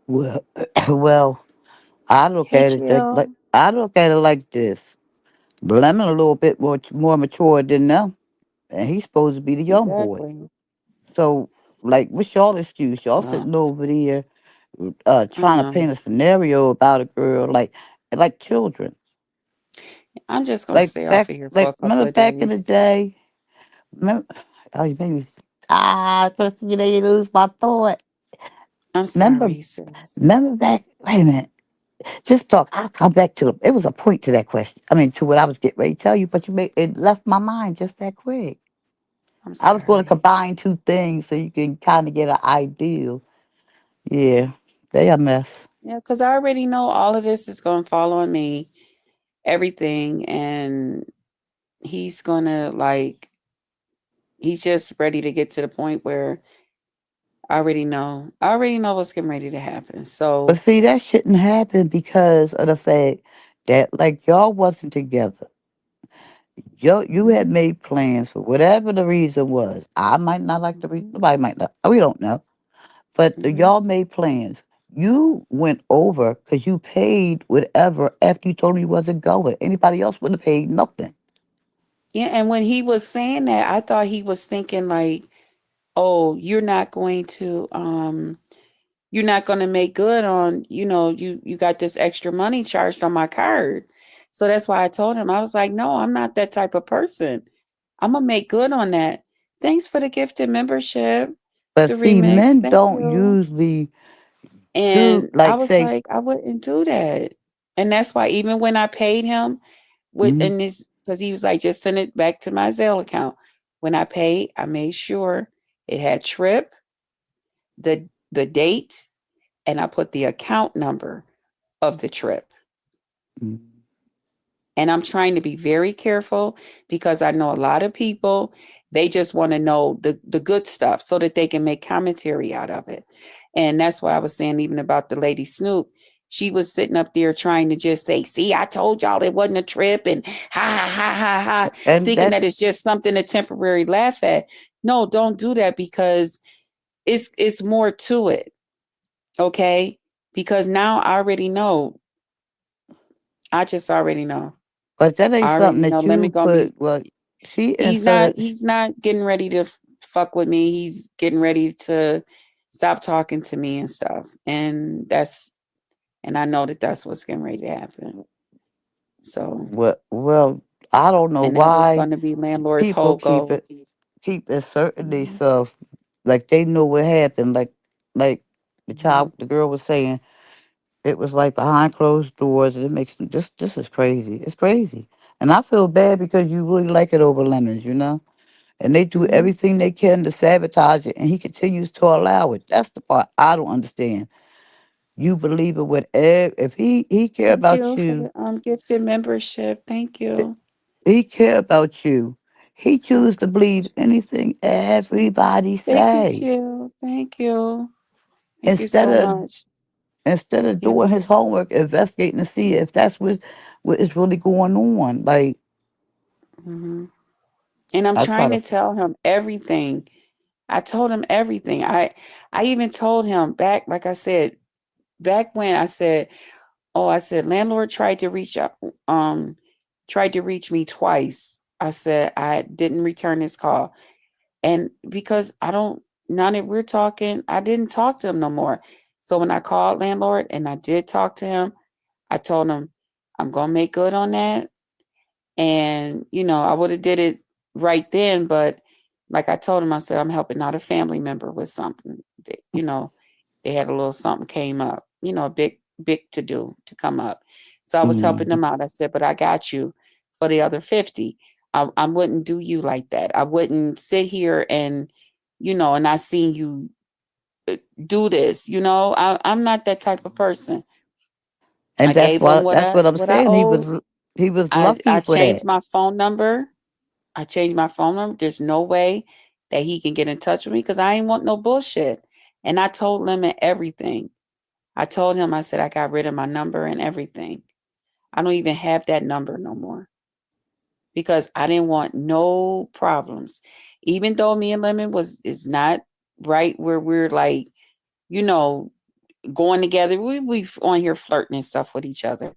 Speaker 3: Well, well, I look
Speaker 2: Hey,
Speaker 3: at it like
Speaker 2: chill.
Speaker 3: I look at it like this. Lemon a little bit more mature than them, and he's supposed to be the young boy.
Speaker 2: Exactly.
Speaker 3: So, like, what's y'all excuse? Y'all
Speaker 2: Well,
Speaker 3: sitting over there,
Speaker 2: I
Speaker 3: trying to
Speaker 2: know.
Speaker 3: paint a scenario about a girl like children.
Speaker 2: I'm just gonna
Speaker 3: Like
Speaker 2: stay off
Speaker 3: back,
Speaker 2: of here for
Speaker 3: like
Speaker 2: a couple
Speaker 3: remember
Speaker 2: of
Speaker 3: back in the
Speaker 2: days.
Speaker 3: day. Remember, oh, you made me. First you know you lose my thought.
Speaker 2: I'm
Speaker 3: Remember,
Speaker 2: sorry, sis.
Speaker 3: remember back. Wait a minute. Just talk. I'll come back to it. It was a point to that question. I mean, to what I was getting ready to tell you, but you made it left my mind just that quick.
Speaker 2: I'm
Speaker 3: I was going to
Speaker 2: sorry.
Speaker 3: combine two things so you can kind of get an idea. Yeah, they a mess.
Speaker 2: Yeah, because I already know all of this is gonna fall on me, everything, and he's gonna he's just ready to get to the point where I already know. I already know what's getting ready to happen.
Speaker 3: But
Speaker 2: So,
Speaker 3: see, that shouldn't happen because of the fact that like y'all wasn't together. You had
Speaker 2: mhm,
Speaker 3: made plans for whatever the reason was. I might not like the reason.
Speaker 2: mhm,
Speaker 3: Nobody might not. We don't know. But
Speaker 2: mhm.
Speaker 3: y'all made plans. You went over because you paid whatever after you told me you wasn't going. Anybody else would have paid nothing.
Speaker 2: Yeah, and when he was saying that, I thought he was thinking like, "Oh, you're not going to make good on, you got this extra money charged on my card." So that's why I told him, I was like, "No, I'm not that type of person. I'm going to make good on that." Thanks for the gifted membership,
Speaker 3: But
Speaker 2: the
Speaker 3: see,
Speaker 2: remix.
Speaker 3: men
Speaker 2: Thank
Speaker 3: don't
Speaker 2: you.
Speaker 3: usually do
Speaker 2: And I
Speaker 3: like
Speaker 2: was
Speaker 3: say,
Speaker 2: like, I wouldn't do that. And that's why even when I paid him with
Speaker 3: mm,
Speaker 2: in this, because he was like, just send it back to my Zelle account. When I paid, I made sure it had trip, the date, and I put the account number of the trip.
Speaker 3: mm,
Speaker 2: And I'm trying to be very careful because I know a lot of people, they just want to know the good stuff so that they can make commentary out of it. And that's why I was saying, even about the lady Snoop, she was sitting up there trying to just say, "See, I told y'all it wasn't a trip," and ha ha ha ha ha,
Speaker 3: and
Speaker 2: thinking
Speaker 3: that.
Speaker 2: that it's just something to temporary laugh at. No, don't do that because it's more to it. Okay. Because now I already know. I just already know.
Speaker 3: But that ain't
Speaker 2: I
Speaker 3: something
Speaker 2: already know
Speaker 3: that
Speaker 2: Lemon
Speaker 3: you
Speaker 2: gonna be
Speaker 3: put. Well, she
Speaker 2: he's not
Speaker 3: inserted.
Speaker 2: he's not getting ready to fuck with me. He's getting ready to stop talking to me and stuff. And I know that that's what's getting ready to happen. So,
Speaker 3: Well, I don't know
Speaker 2: and that was
Speaker 3: why
Speaker 2: going to be landlord's
Speaker 3: people
Speaker 2: whole goal.
Speaker 3: keep inserting
Speaker 2: Mhm.
Speaker 3: themselves like they know what happened. Like
Speaker 2: Mhm.
Speaker 3: the girl was saying, it was like behind closed doors, and it makes this is crazy. It's crazy, and I feel bad because you really like it over lemons, you know. And they do
Speaker 2: Mhm.
Speaker 3: everything they can to sabotage it, and he continues to allow it. That's the part I don't understand. You believe it with if he care
Speaker 2: Thank
Speaker 3: about
Speaker 2: you for
Speaker 3: you,
Speaker 2: the gifted membership. Thank you.
Speaker 3: he care about you. He choose to believe anything everybody
Speaker 2: Thank you,
Speaker 3: say
Speaker 2: Chill. Thank you. Thank you
Speaker 3: instead
Speaker 2: so
Speaker 3: of
Speaker 2: much. Yeah.
Speaker 3: doing his homework, investigating to see if that's what is really going on. Like
Speaker 2: Mhm. And I'm
Speaker 3: I try
Speaker 2: trying
Speaker 3: to,
Speaker 2: to tell him everything. I told him everything. I even told him back, like I said, back when I said, oh, I said, landlord um, tried to reach me twice. I said, I didn't return his call. And because I don't, now that we're talking, I didn't talk to him no more. So when I called landlord and I did talk to him, I told him, I'm going to make good on that. And, I would have did it right then. But like I told him, I said, I'm helping out a family member with something. They had a little something came up, a big to do to come up. So I was helping
Speaker 3: Mm.
Speaker 2: them out. I said, but I got you for the other 50. I wouldn't do you like that. I wouldn't sit here and I seen you do this. I'm not that type of person. I
Speaker 3: And that's
Speaker 2: gave him
Speaker 3: what
Speaker 2: what
Speaker 3: that's
Speaker 2: I
Speaker 3: what I'm
Speaker 2: what I
Speaker 3: saying. He
Speaker 2: owed.
Speaker 3: was he was
Speaker 2: I
Speaker 3: lucky
Speaker 2: I
Speaker 3: for
Speaker 2: changed
Speaker 3: that.
Speaker 2: my phone number. I changed my phone number. There's no way that he can get in touch with me because I ain't want no bullshit. And I told Lemon everything. I told him, I said, I got rid of my number and everything. I don't even have that number no more because I didn't want no problems. Even though me and Lemon is not right where we're like, you know, going together. We on here flirting and stuff with each other,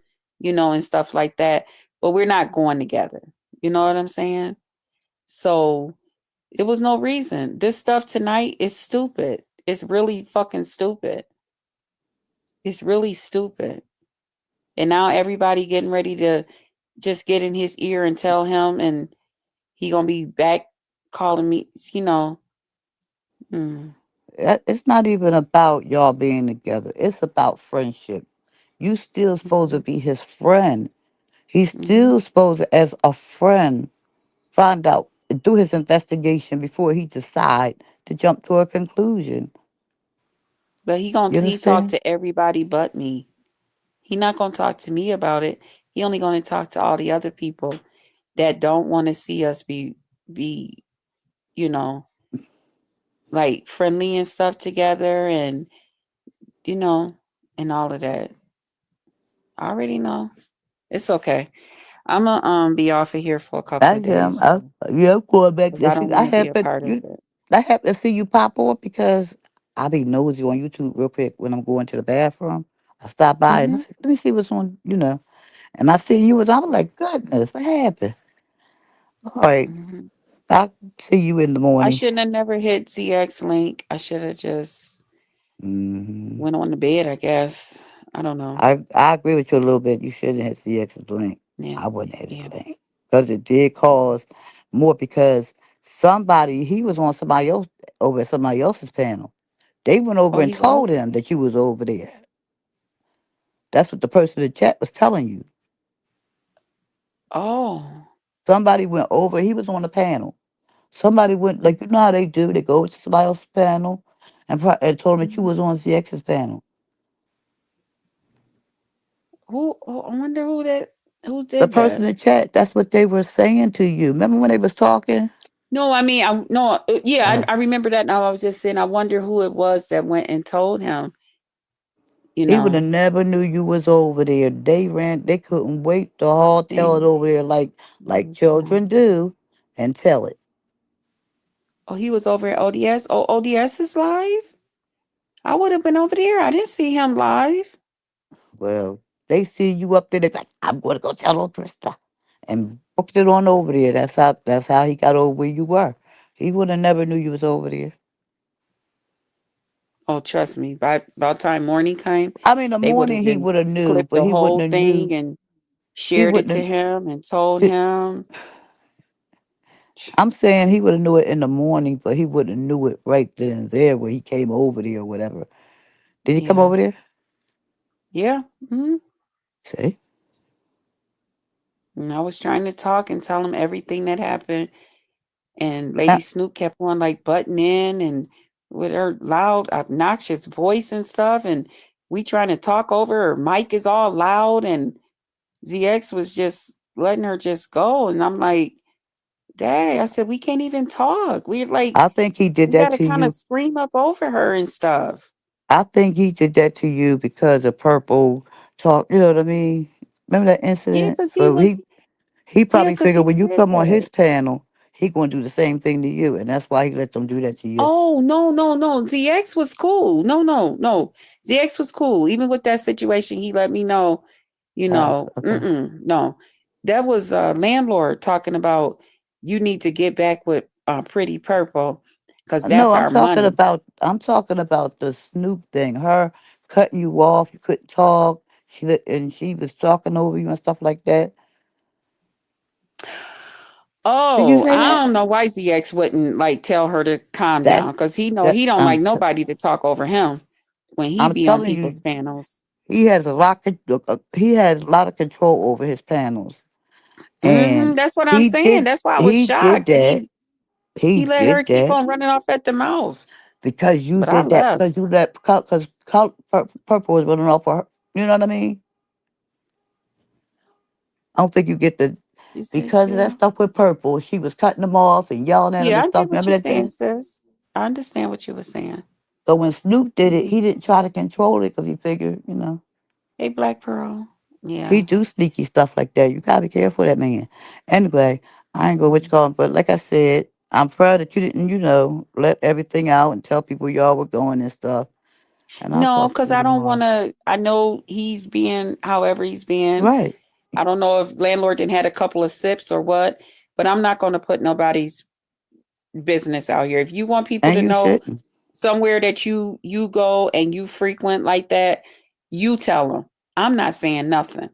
Speaker 2: and stuff like that. But we're not going together. You know what I'm saying? So it was no reason. This stuff tonight is stupid. It's really fucking stupid. It's really stupid. And now everybody getting ready to just get in his ear and tell him, and he gonna be back calling me. Mm,
Speaker 3: It's not even about y'all being together. It's about friendship. You still supposed to
Speaker 2: mhm,
Speaker 3: be his friend. He's
Speaker 2: mhm.
Speaker 3: still supposed to, as a friend, find out, do his investigation before he decide to jump to a conclusion.
Speaker 2: But
Speaker 3: You
Speaker 2: he talk
Speaker 3: understand?
Speaker 2: to everybody but me. He not gonna talk to me about it. He only gonna talk to all the other people that don't want to see us be you know like friendly and stuff together, and you know and all of that. I already know. It's okay. I'm gonna be off of here for a couple
Speaker 3: I
Speaker 2: of
Speaker 3: am.
Speaker 2: days
Speaker 3: Yeah, I'm going back
Speaker 2: because
Speaker 3: there.
Speaker 2: I
Speaker 3: See,
Speaker 2: don't want to be a part of
Speaker 3: You.
Speaker 2: it.
Speaker 3: I happen to see you pop up because I be nosy on YouTube real quick when I'm going to the bathroom. I stop by and I
Speaker 2: Hmm.
Speaker 3: say, let me see what's on. And I see you was. I was like, goodness, what happened? All right,
Speaker 2: Hmm.
Speaker 3: I'll see you in the
Speaker 2: I
Speaker 3: morning.
Speaker 2: shouldn't have never hit ZX link. I should have just
Speaker 3: Hmm.
Speaker 2: went on the bed, I guess. I don't know.
Speaker 3: I agree with you a little bit. You shouldn't have CX's link.
Speaker 2: Yeah,
Speaker 3: I wouldn't have his
Speaker 2: yeah.
Speaker 3: link because it did cause more because he was on somebody else over at somebody else's panel. They went
Speaker 2: Oh,
Speaker 3: over and
Speaker 2: he
Speaker 3: told
Speaker 2: was.
Speaker 3: him that you was over there. That's what the person in the chat was telling you.
Speaker 2: Oh.
Speaker 3: Somebody went over. He was on the panel. Somebody went like you know how they do. They go to somebody else's panel and told him that you
Speaker 2: Mhm.
Speaker 3: was on CX's panel.
Speaker 2: Who? Oh, I wonder who
Speaker 3: The
Speaker 2: did
Speaker 3: person
Speaker 2: that.
Speaker 3: in the chat. That's what they were saying to you. Remember when they was talking?
Speaker 2: No, I mean, I no, yeah,
Speaker 3: Uh,
Speaker 2: I remember that now. I was just saying, I wonder who it was that went and told him, you
Speaker 3: he would have
Speaker 2: know,
Speaker 3: never knew you was over there. They ran. They couldn't wait to
Speaker 2: I
Speaker 3: all tell it
Speaker 2: think
Speaker 3: over there like
Speaker 2: was
Speaker 3: children do, and tell it.
Speaker 2: oh, he was over at ODS. Oh, ODS is live? I would have been over there. I didn't see him live.
Speaker 3: Well, they see you up there. They like, I'm going to go tell on Krista, and booked it on over there. That's how he got over where you were. He would have never knew you was over there.
Speaker 2: Oh, trust me, by about time morning came,
Speaker 3: I mean, the
Speaker 2: they would have
Speaker 3: morning he
Speaker 2: been
Speaker 3: would have knew,
Speaker 2: clipped
Speaker 3: but
Speaker 2: the
Speaker 3: he wouldn't
Speaker 2: whole
Speaker 3: have
Speaker 2: thing
Speaker 3: knew.
Speaker 2: and
Speaker 3: He
Speaker 2: shared it to
Speaker 3: wouldn't
Speaker 2: him and told
Speaker 3: have.
Speaker 2: him.
Speaker 3: I'm saying he would have knew it in the morning, but he wouldn't have knew it right then and there where he came over there or whatever. Did he come
Speaker 2: Yeah,
Speaker 3: over there?
Speaker 2: yeah. Hmm.
Speaker 3: See?
Speaker 2: And I was trying to talk and tell him everything that happened, and Lady
Speaker 3: Now,
Speaker 2: Snoop kept on like butting in and with her loud, obnoxious voice and stuff, and we trying to talk over her. Mic is all loud, and ZX was just letting her just go, and I'm like, "Dang!" I said, "We can't even talk. We're like,
Speaker 3: I think he did
Speaker 2: we
Speaker 3: that
Speaker 2: got to
Speaker 3: to
Speaker 2: kind of
Speaker 3: you.
Speaker 2: scream up over her and stuff."
Speaker 3: I think he did that to you because of Purple talk. You know what I mean? Remember that
Speaker 2: Yeah,
Speaker 3: incident?
Speaker 2: cause he
Speaker 3: So
Speaker 2: was,
Speaker 3: he
Speaker 2: yeah,
Speaker 3: probably
Speaker 2: cause
Speaker 3: figured
Speaker 2: he
Speaker 3: when you
Speaker 2: said
Speaker 3: come on his
Speaker 2: that.
Speaker 3: panel, he gonna do the same thing to you, and that's why he let them do that to you.
Speaker 2: Oh, no, no, no. ZX was cool. No, no, no. ZX was cool. Even with that situation, he let me know,
Speaker 3: Okay.
Speaker 2: no. That was landlord talking about you need to get back with Pretty Purple because
Speaker 3: No,
Speaker 2: that's our money.
Speaker 3: I'm talking about the Snoop thing. Her cutting you off, you couldn't talk. And she was talking over you and stuff like that. Did you
Speaker 2: Oh,
Speaker 3: say
Speaker 2: I
Speaker 3: that?
Speaker 2: don't know why ZX wouldn't like tell her to calm
Speaker 3: That's
Speaker 2: down because he know
Speaker 3: that.
Speaker 2: he don't like nobody to talk over him when he
Speaker 3: I'm
Speaker 2: be on
Speaker 3: telling
Speaker 2: people's
Speaker 3: you,
Speaker 2: panels.
Speaker 3: he has a lot of control over his panels,
Speaker 2: Hmm.
Speaker 3: and
Speaker 2: That's what I'm
Speaker 3: he
Speaker 2: saying.
Speaker 3: did
Speaker 2: That's why I was
Speaker 3: he did
Speaker 2: shocked that
Speaker 3: that. He
Speaker 2: he let her
Speaker 3: did
Speaker 2: keep
Speaker 3: that
Speaker 2: on running off at the mouth.
Speaker 3: because you
Speaker 2: But I
Speaker 3: did that because
Speaker 2: left.
Speaker 3: you let because purple was running off for her. You know what I mean? I don't think you get the
Speaker 2: You said
Speaker 3: because of that
Speaker 2: chill.
Speaker 3: stuff with purple. She was cutting them off and yelling at him
Speaker 2: Yeah,
Speaker 3: and
Speaker 2: I get
Speaker 3: stuff.
Speaker 2: what
Speaker 3: Remember
Speaker 2: you're
Speaker 3: that
Speaker 2: saying,
Speaker 3: thing?
Speaker 2: sis. I understand what you were saying.
Speaker 3: So when Snoop did it,
Speaker 2: Hmm.
Speaker 3: he didn't try to control it because he figured,
Speaker 2: Hey, Black Pearl.
Speaker 3: he
Speaker 2: Yeah.
Speaker 3: do sneaky stuff like that. You gotta be careful of that man. Anyway, I ain't go what you
Speaker 2: Mhm.
Speaker 3: call him, but like I said, I'm proud that you didn't, let everything out and tell people y'all were going and stuff. And I'll
Speaker 2: No,
Speaker 3: talk to
Speaker 2: because
Speaker 3: you
Speaker 2: I don't want
Speaker 3: tomorrow.
Speaker 2: to. I know he's being however he's being.
Speaker 3: Right.
Speaker 2: I don't know if landlord didn't had a couple of sips or what, but I'm not going to put nobody's business out here. If you want people
Speaker 3: And
Speaker 2: to
Speaker 3: you
Speaker 2: know
Speaker 3: shouldn't.
Speaker 2: somewhere that you go and you frequent like that, you tell them. I'm not saying nothing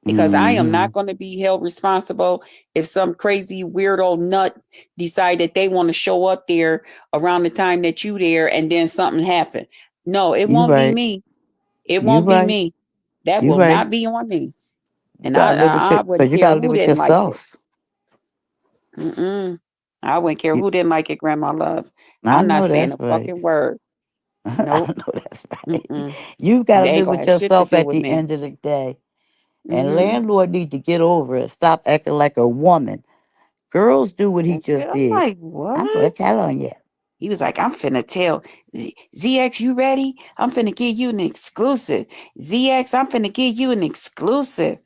Speaker 2: because I am
Speaker 3: Hmm.
Speaker 2: not going to be held responsible if some crazy weirdo nut decide that they want to show up there around the time that you there and then something happen. No, it
Speaker 3: You
Speaker 2: won't be
Speaker 3: right.
Speaker 2: me. It
Speaker 3: You
Speaker 2: won't be
Speaker 3: right.
Speaker 2: me. That
Speaker 3: You
Speaker 2: will
Speaker 3: right.
Speaker 2: not be on me.
Speaker 3: You
Speaker 2: And
Speaker 3: gotta live with
Speaker 2: I
Speaker 3: your
Speaker 2: wouldn't
Speaker 3: because you
Speaker 2: care
Speaker 3: gotta live
Speaker 2: who
Speaker 3: with
Speaker 2: didn't like it.
Speaker 3: yourself.
Speaker 2: Mm-mm. I wouldn't care
Speaker 3: You,
Speaker 2: who didn't like it, Grandma Love.
Speaker 3: I
Speaker 2: I'm not
Speaker 3: know
Speaker 2: saying
Speaker 3: that's
Speaker 2: a
Speaker 3: right.
Speaker 2: fucking word.
Speaker 3: I
Speaker 2: Nope.
Speaker 3: know that's right.
Speaker 2: Mm-mm.
Speaker 3: You gotta
Speaker 2: They ain't
Speaker 3: live
Speaker 2: gonna
Speaker 3: with
Speaker 2: have shit to
Speaker 3: yourself
Speaker 2: do
Speaker 3: at
Speaker 2: with
Speaker 3: the
Speaker 2: me.
Speaker 3: end of the day. And
Speaker 2: Mm-hmm.
Speaker 3: landlord need to get over it. Stop acting like a woman. Girls do what he just
Speaker 2: I'm
Speaker 3: did.
Speaker 2: like,
Speaker 3: I'm gonna
Speaker 2: what?
Speaker 3: tell on you.
Speaker 2: He was like, I'm finna tell ZX, you ready? I'm finna give you an exclusive. ZX, I'm finna give you an exclusive.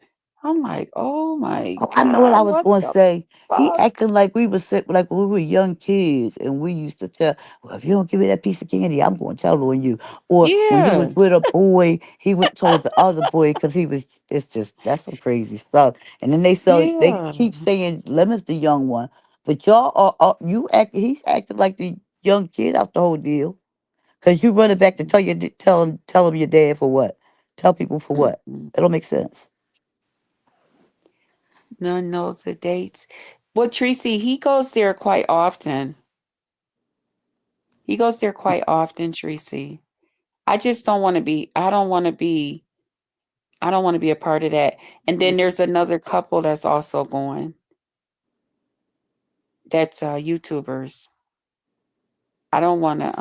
Speaker 2: I'm like, oh my
Speaker 3: Oh, I know what
Speaker 2: God,
Speaker 3: I was
Speaker 2: what
Speaker 3: going to
Speaker 2: the
Speaker 3: say. He
Speaker 2: fuck?
Speaker 3: acting like we were like when we were young kids, and we used to tell, "Well, if you don't give me that piece of candy, I'm going to tell on you." Or when he was
Speaker 2: Yeah,
Speaker 3: with a boy, he went told the other boy because he was. It's just that's some crazy stuff. And then they
Speaker 2: yeah.
Speaker 3: keep saying Lemon's the young one, but y'all are you act. He's acting like the young kid out the whole deal because you running back to tell him your dad for what? Tell people for what?
Speaker 2: Mm-mm.
Speaker 3: That don't make sense.
Speaker 2: None knows the dates. Well, Tracy, he goes there quite often. He goes there quite often, Tracy. I just don't want to be, I don't want to be a part of that. And then there's another couple that's also going. That's YouTubers. I don't want to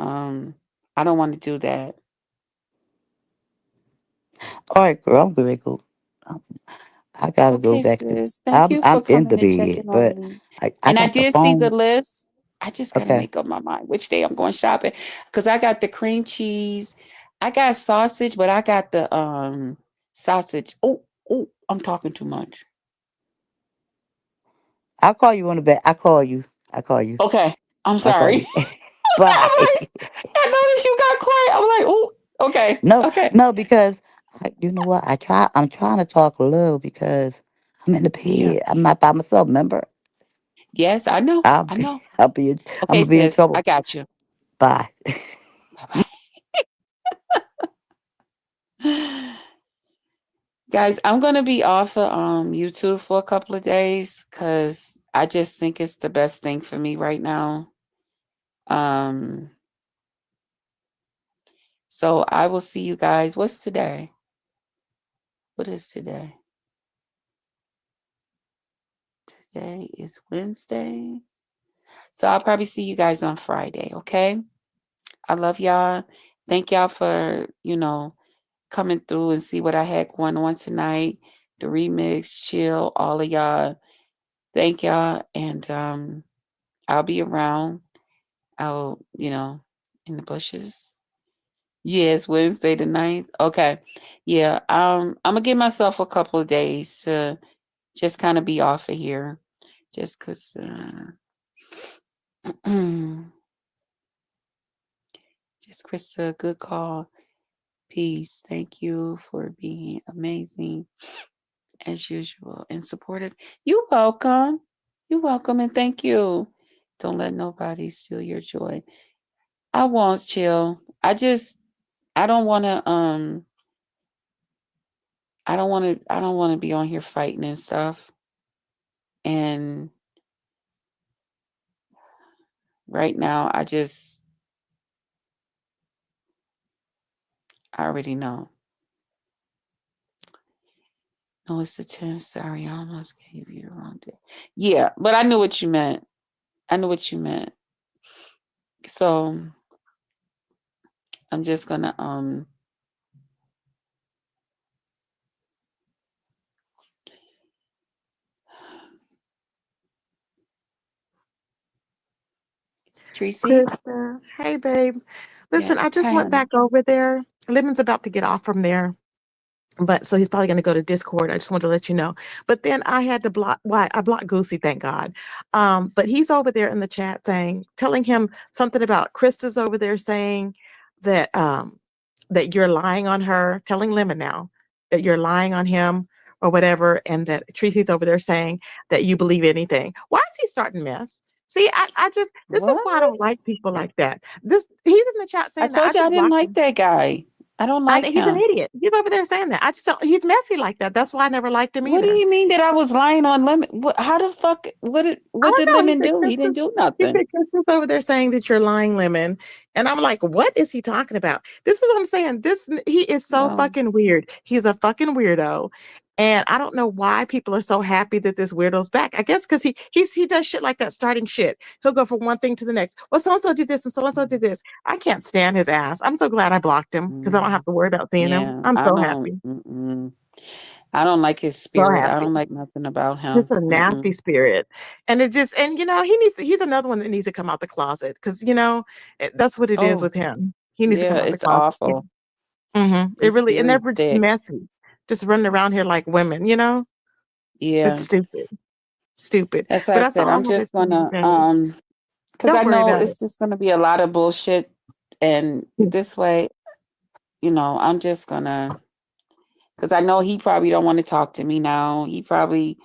Speaker 2: I don't want to do that.
Speaker 3: All right, girl, I'm gonna go. I gotta go
Speaker 2: Okay,
Speaker 3: back to.
Speaker 2: sis. Thank you for
Speaker 3: I'm in
Speaker 2: coming
Speaker 3: the
Speaker 2: and
Speaker 3: bed,
Speaker 2: checking on
Speaker 3: but
Speaker 2: me.
Speaker 3: I
Speaker 2: And I
Speaker 3: got the
Speaker 2: did see the
Speaker 3: phone.
Speaker 2: list. I just got to
Speaker 3: Okay,
Speaker 2: make up my mind which day I'm going shopping cuz I got the cream cheese. I got sausage, but I got the sausage. Oh, oh, I'm talking too much.
Speaker 3: I'll call you on the bed. I call you. I call you.
Speaker 2: Okay. I'm
Speaker 3: I call
Speaker 2: sorry.
Speaker 3: you.
Speaker 2: I'm
Speaker 3: Bye.
Speaker 2: sorry. I noticed you got quiet. I'm like, "Oh, okay.
Speaker 3: No,
Speaker 2: Okay."
Speaker 3: no, because you know what? I'm trying to talk low because I'm in the
Speaker 2: Yeah.
Speaker 3: bed. I'm not by myself. Remember?
Speaker 2: Yes, I know.
Speaker 3: I'll
Speaker 2: I
Speaker 3: be.
Speaker 2: know.
Speaker 3: I'll be. I'm
Speaker 2: Okay,
Speaker 3: gonna be in
Speaker 2: sis. I
Speaker 3: trouble.
Speaker 2: got you.
Speaker 3: Bye.
Speaker 2: Bye-bye. Guys, I'm gonna be off of YouTube for a couple of days because I just think it's the best thing for me right now. Um, so I will see you guys. What's today? What is today? Today is Wednesday. So I'll probably see you guys on Friday, okay? I love y'all. Thank y'all for, coming through and see what I had going on tonight. The remix, chill, all of y'all. Thank y'all. And I'll be around. I'll, in the bushes. Yes, Wednesday the 9th. Okay. Yeah. I'm gonna give myself a couple of days to just kind of be off of here. Just cause Just Krista, good call. Peace. Thank you for being amazing as usual and supportive. You're welcome. You're welcome and thank you. Don't let nobody steal your joy. I won't chill. I don't wanna I don't wanna be on here fighting and stuff. And right now I already know. No, it's the 10th. Sorry, I almost gave you the wrong day. Yeah, but I knew what you meant. I knew what you meant. So I'm just gonna Tracy?
Speaker 1: Krista, hey babe.
Speaker 2: Yeah.
Speaker 1: Listen, I just
Speaker 2: Hi,
Speaker 1: went
Speaker 2: honey.
Speaker 1: back over there. Lemon's about to get off from there. But so he's probably going to go to Discord. I just wanted to let you know. But then I had to block. Why I blocked Goosey, thank God. But he's over there in the chat saying, telling him something about Krista's over there saying that that you're lying on her, telling Lemon now that you're lying on him or whatever, and that Tracy's over there saying that you believe anything. Why is he starting mess? See, I just this is why I don't
Speaker 2: What?
Speaker 1: like people like that. This he's in the chat
Speaker 2: I
Speaker 1: saying that I
Speaker 2: told you I
Speaker 1: just
Speaker 2: didn't
Speaker 1: blocked
Speaker 2: like
Speaker 1: him.
Speaker 2: that guy. I don't
Speaker 1: I
Speaker 2: like
Speaker 1: think he's an
Speaker 2: him.
Speaker 1: idiot. He's over there saying that. I just don't, he's messy like that. That's why I never liked him
Speaker 2: What do
Speaker 1: either.
Speaker 2: you mean that I was lying on Lemon? How the fuck
Speaker 1: I
Speaker 2: what did
Speaker 1: don't know.
Speaker 2: Lemon do? He didn't do
Speaker 1: He
Speaker 2: nothing.
Speaker 1: said Kristen's over there saying that you're lying, Lemon. And I'm like, what is he talking about? This is what I'm saying. He is so
Speaker 2: Well,
Speaker 1: fucking weird. He's a fucking weirdo. And I don't know why people are so happy that this weirdo's back. I guess because he does shit like that, starting shit. He'll go from one thing to the next. Well, so and so did this and so and so did this. I can't stand his ass. I'm so glad I blocked him because I don't have
Speaker 2: mm,
Speaker 1: to worry about seeing him.
Speaker 2: yeah,
Speaker 1: I'm so happy.
Speaker 2: I don't like his
Speaker 1: So
Speaker 2: spirit. I
Speaker 1: happy.
Speaker 2: don't like nothing about
Speaker 1: Just
Speaker 2: him.
Speaker 1: a nasty
Speaker 2: Mm-mm.
Speaker 1: spirit. And it just and, he's another one that needs to come out the closet because, that's what it is
Speaker 2: Oh,
Speaker 1: with him. He needs to
Speaker 2: yeah,
Speaker 1: come out the
Speaker 2: it's
Speaker 1: closet. Yeah.
Speaker 2: awful.
Speaker 1: It
Speaker 2: His
Speaker 1: really and
Speaker 2: spirit
Speaker 1: they're
Speaker 2: is
Speaker 1: just
Speaker 2: thick.
Speaker 1: messy. Just running around here like women. It's
Speaker 2: Yeah.
Speaker 1: stupid. Stupid.
Speaker 2: That's why
Speaker 1: But
Speaker 2: I
Speaker 1: that's
Speaker 2: said
Speaker 1: all I
Speaker 2: I'm
Speaker 1: wanted
Speaker 2: just
Speaker 1: to say
Speaker 2: gonna
Speaker 1: today.
Speaker 2: because I
Speaker 1: Don't worry
Speaker 2: know
Speaker 1: about it.
Speaker 2: it's just gonna be a lot of bullshit and this way, I'm just gonna because I know he probably don't want to talk to me now. He probably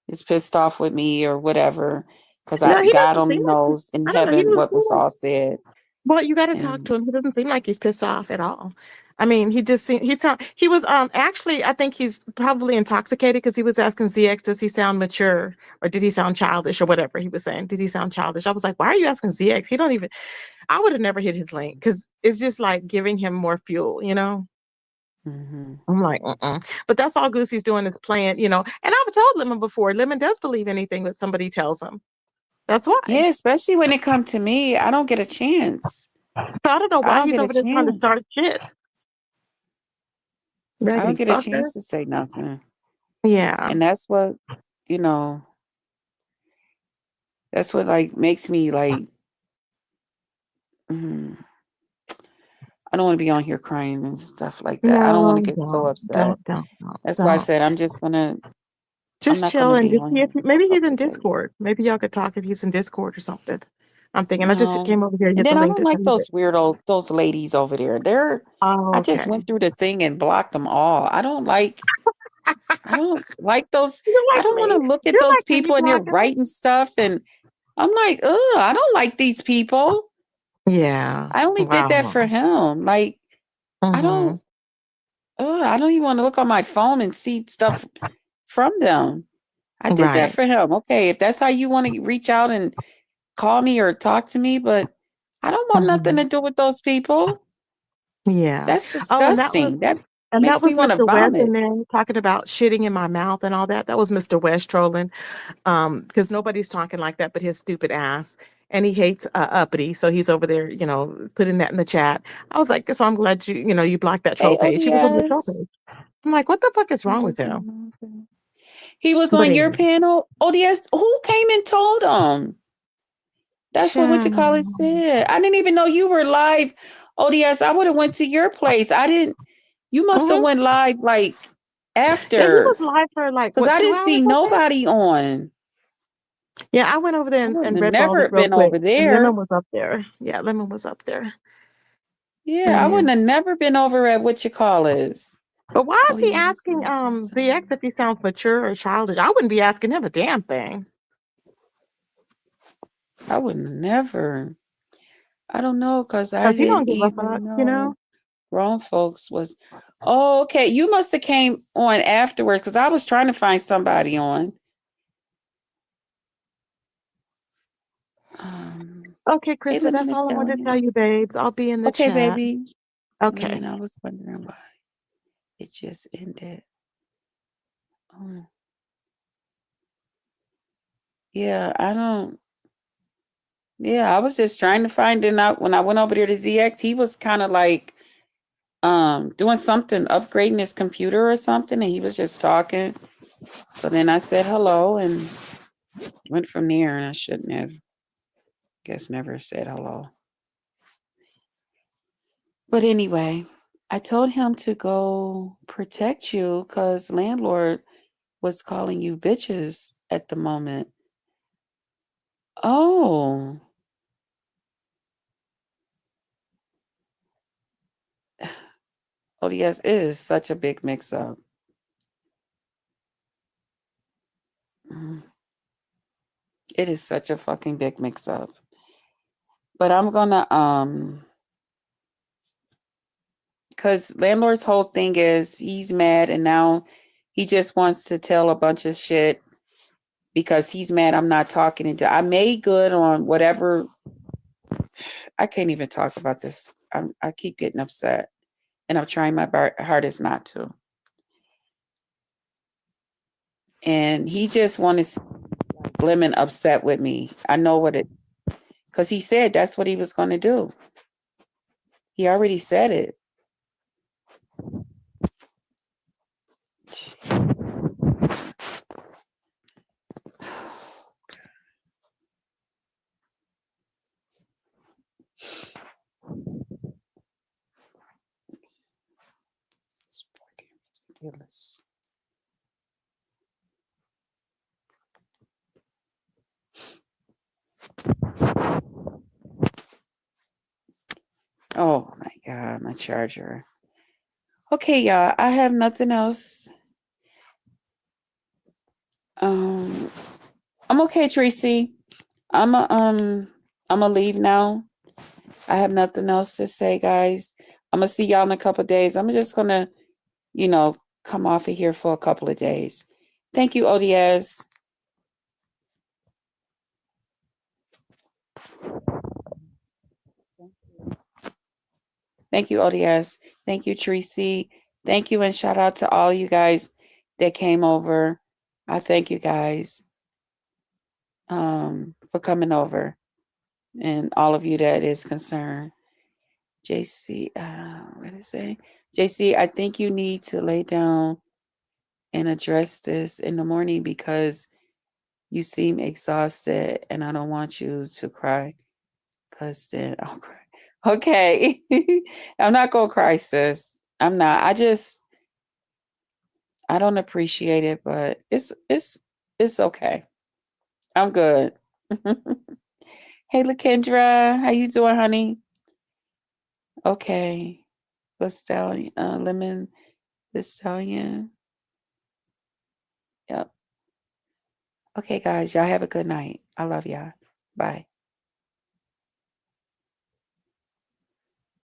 Speaker 2: is pissed off with me or whatever. Because
Speaker 1: No, he
Speaker 2: God
Speaker 1: doesn't seem
Speaker 2: only
Speaker 1: like he
Speaker 2: knows in
Speaker 1: I don't know, he
Speaker 2: heaven
Speaker 1: doesn't
Speaker 2: what
Speaker 1: seem
Speaker 2: was
Speaker 1: like
Speaker 2: all said.
Speaker 1: well, you gotta talk
Speaker 2: And
Speaker 1: to him. He doesn't seem like he's pissed off at all. I mean, he was actually I think he's probably intoxicated because he was asking ZX, does he sound mature or did he sound childish or whatever he was saying? Did he sound childish? I was like, why are you asking ZX? He don't even I would have never hit his link because it's just like giving him more fuel.
Speaker 2: mhm.
Speaker 1: I'm like, But that's all Goosey's doing is playing. And I've told Lemon before, Lemon does believe anything that somebody tells him. That's why.
Speaker 2: Yeah, especially when it comes to me, I don't get a chance.
Speaker 1: So I don't know
Speaker 2: I
Speaker 1: why
Speaker 2: don't
Speaker 1: he's
Speaker 2: get a
Speaker 1: over there trying to
Speaker 2: chance.
Speaker 1: start shit.
Speaker 2: I don't
Speaker 1: Raggedy
Speaker 2: get a
Speaker 1: fucker.
Speaker 2: chance to say nothing.
Speaker 1: Yeah.
Speaker 2: And you know, that's what like makes me like, mm, I don't want to be on here crying and stuff like that. I don't want to
Speaker 1: No,
Speaker 2: get so
Speaker 1: don't,
Speaker 2: upset.
Speaker 1: don't, don't, don't,
Speaker 2: That's why I
Speaker 1: don't.
Speaker 2: said I'm
Speaker 1: Just
Speaker 2: not
Speaker 1: chill
Speaker 2: gonna
Speaker 1: and
Speaker 2: be
Speaker 1: just
Speaker 2: on
Speaker 1: see if
Speaker 2: here
Speaker 1: maybe
Speaker 2: a
Speaker 1: he's
Speaker 2: couple
Speaker 1: in
Speaker 2: of days.
Speaker 1: Discord. Maybe y'all could talk if he's in Discord or something. I'm thinking I just
Speaker 2: No.
Speaker 1: came over here to
Speaker 2: And
Speaker 1: hit the
Speaker 2: then I
Speaker 1: link
Speaker 2: don't
Speaker 1: to tell
Speaker 2: like
Speaker 1: you that.
Speaker 2: those weirdos, those ladies over there.
Speaker 1: Oh,
Speaker 2: I just
Speaker 1: okay.
Speaker 2: went through the thing and blocked them all. I don't like those.
Speaker 1: You're
Speaker 2: I
Speaker 1: like
Speaker 2: don't want
Speaker 1: me.
Speaker 2: to look at
Speaker 1: You're
Speaker 2: those
Speaker 1: like me. You
Speaker 2: people and they're
Speaker 1: block him.
Speaker 2: writing stuff. And I'm like, ugh, I don't like these people.
Speaker 1: Yeah.
Speaker 2: I only did that for
Speaker 1: Wow.
Speaker 2: him. Like, I
Speaker 1: Mm-hmm.
Speaker 2: don't, I don't even want to look on my phone and see stuff from them. I did that
Speaker 1: Right.
Speaker 2: for him. Okay, if that's how you want to reach out and call me or talk to me, but I don't want nothing
Speaker 1: Mm-hmm.
Speaker 2: to do with those people.
Speaker 1: Yeah.
Speaker 2: That's
Speaker 1: Oh,
Speaker 2: disgusting. That
Speaker 1: and that
Speaker 2: makes me
Speaker 1: was
Speaker 2: want to
Speaker 1: Mr. West in
Speaker 2: vomit.
Speaker 1: there talking about shitting in my mouth and all that. That was Mr. West trolling. Because nobody's talking like that but his stupid ass. And he hates uppity, so he's over there, putting that in the chat. I was like, so I'm glad you blocked that troll
Speaker 2: Hey,
Speaker 1: page. He was on the troll
Speaker 2: ODS.
Speaker 1: page. I'm like, what the fuck is
Speaker 2: He
Speaker 1: wrong with
Speaker 2: was
Speaker 1: him? But
Speaker 2: on your
Speaker 1: anyway,
Speaker 2: panel. ODS, who came and told him? That's what you
Speaker 1: child.
Speaker 2: call it said. I didn't even know you were live. ODS, I would have went to your place. I didn't. You must have
Speaker 1: Mhm.
Speaker 2: went live like
Speaker 1: Yeah, he was
Speaker 2: after,
Speaker 1: live for like
Speaker 2: because
Speaker 1: what
Speaker 2: I
Speaker 1: two
Speaker 2: didn't
Speaker 1: hours?
Speaker 2: see
Speaker 1: I think.
Speaker 2: nobody on.
Speaker 1: Yeah, I went over there
Speaker 2: I
Speaker 1: and
Speaker 2: wouldn't have
Speaker 1: redballed it
Speaker 2: never
Speaker 1: real
Speaker 2: been
Speaker 1: quick,
Speaker 2: over
Speaker 1: and Lemon
Speaker 2: there.
Speaker 1: was up there. Yeah, Lemon was up there.
Speaker 2: Yeah, I wouldn't
Speaker 1: Man.
Speaker 2: have never been over at what you call is.
Speaker 1: But why
Speaker 2: Oh
Speaker 1: is he
Speaker 2: yeah,
Speaker 1: asking the ex if he sounds mature or childish? I wouldn't be asking him a damn thing.
Speaker 2: I wouldn't have never. I don't know, cause I
Speaker 1: Because he don't
Speaker 2: didn't
Speaker 1: give a fuck,
Speaker 2: even
Speaker 1: you know?
Speaker 2: know grown folks was. Oh, okay. You must have came on afterwards, cause I was trying to find somebody on.
Speaker 1: Okay,
Speaker 2: Hey,
Speaker 1: Krista,
Speaker 2: Lemon
Speaker 1: that's
Speaker 2: and
Speaker 1: all I wanted to tell
Speaker 2: Stallion.
Speaker 1: you, babes. I'll be in the
Speaker 2: Okay,
Speaker 1: chat.
Speaker 2: baby. Wait a
Speaker 1: Okay.
Speaker 2: minute, I was wondering why it just ended. Yeah, I don't. Yeah, I was just trying to find it out. When I went over there to ZX, he was kind of like doing something, upgrading his computer or something, and he was just talking. So then I said hello and went from there, and I shouldn't have, guess never said hello. But anyway, I told him to go protect you because landlord was calling you bitches at the moment. Oh. Oh yes, it is such a big mix up. It is such a fucking big mix up. But I'm gonna because landlord's whole thing is he's mad and now he just wants to tell a bunch of shit because he's mad I'm not talking to. I made good on whatever. I can't even talk about this. I keep getting upset and I'm trying my hardest not to. And he just wanted Lemon upset with me. I know what it, because he said that's what he was going to do. He already said it. It's fucking ridiculous. Oh my God, my charger. Okay, y'all, I have nothing else. I'm okay, Tracy. I'm gonna leave now. I have nothing else to say, guys. I'm gonna see y'all in a couple of days. I'm just gonna, come off of here for a couple of days. Thank you, ODS. Thank you, ODS. Thank you, Tracy. Thank you, and shout out to all you guys that came over. I thank you guys for coming over, and all of you that is concerned. JC, what did I say? JC, I think you need to lay down and address this in the morning because you seem exhausted, and I don't want you to cry because then I'll cry. Okay. I'm not gonna cry, sis. I'm not. I don't appreciate it, but it's okay. I'm good. Hey Lakendra, how you doing, honey? Okay. Let's stallion, lemon, the stallion. Yep. Okay, guys, y'all have a good night. I love y'all. Bye.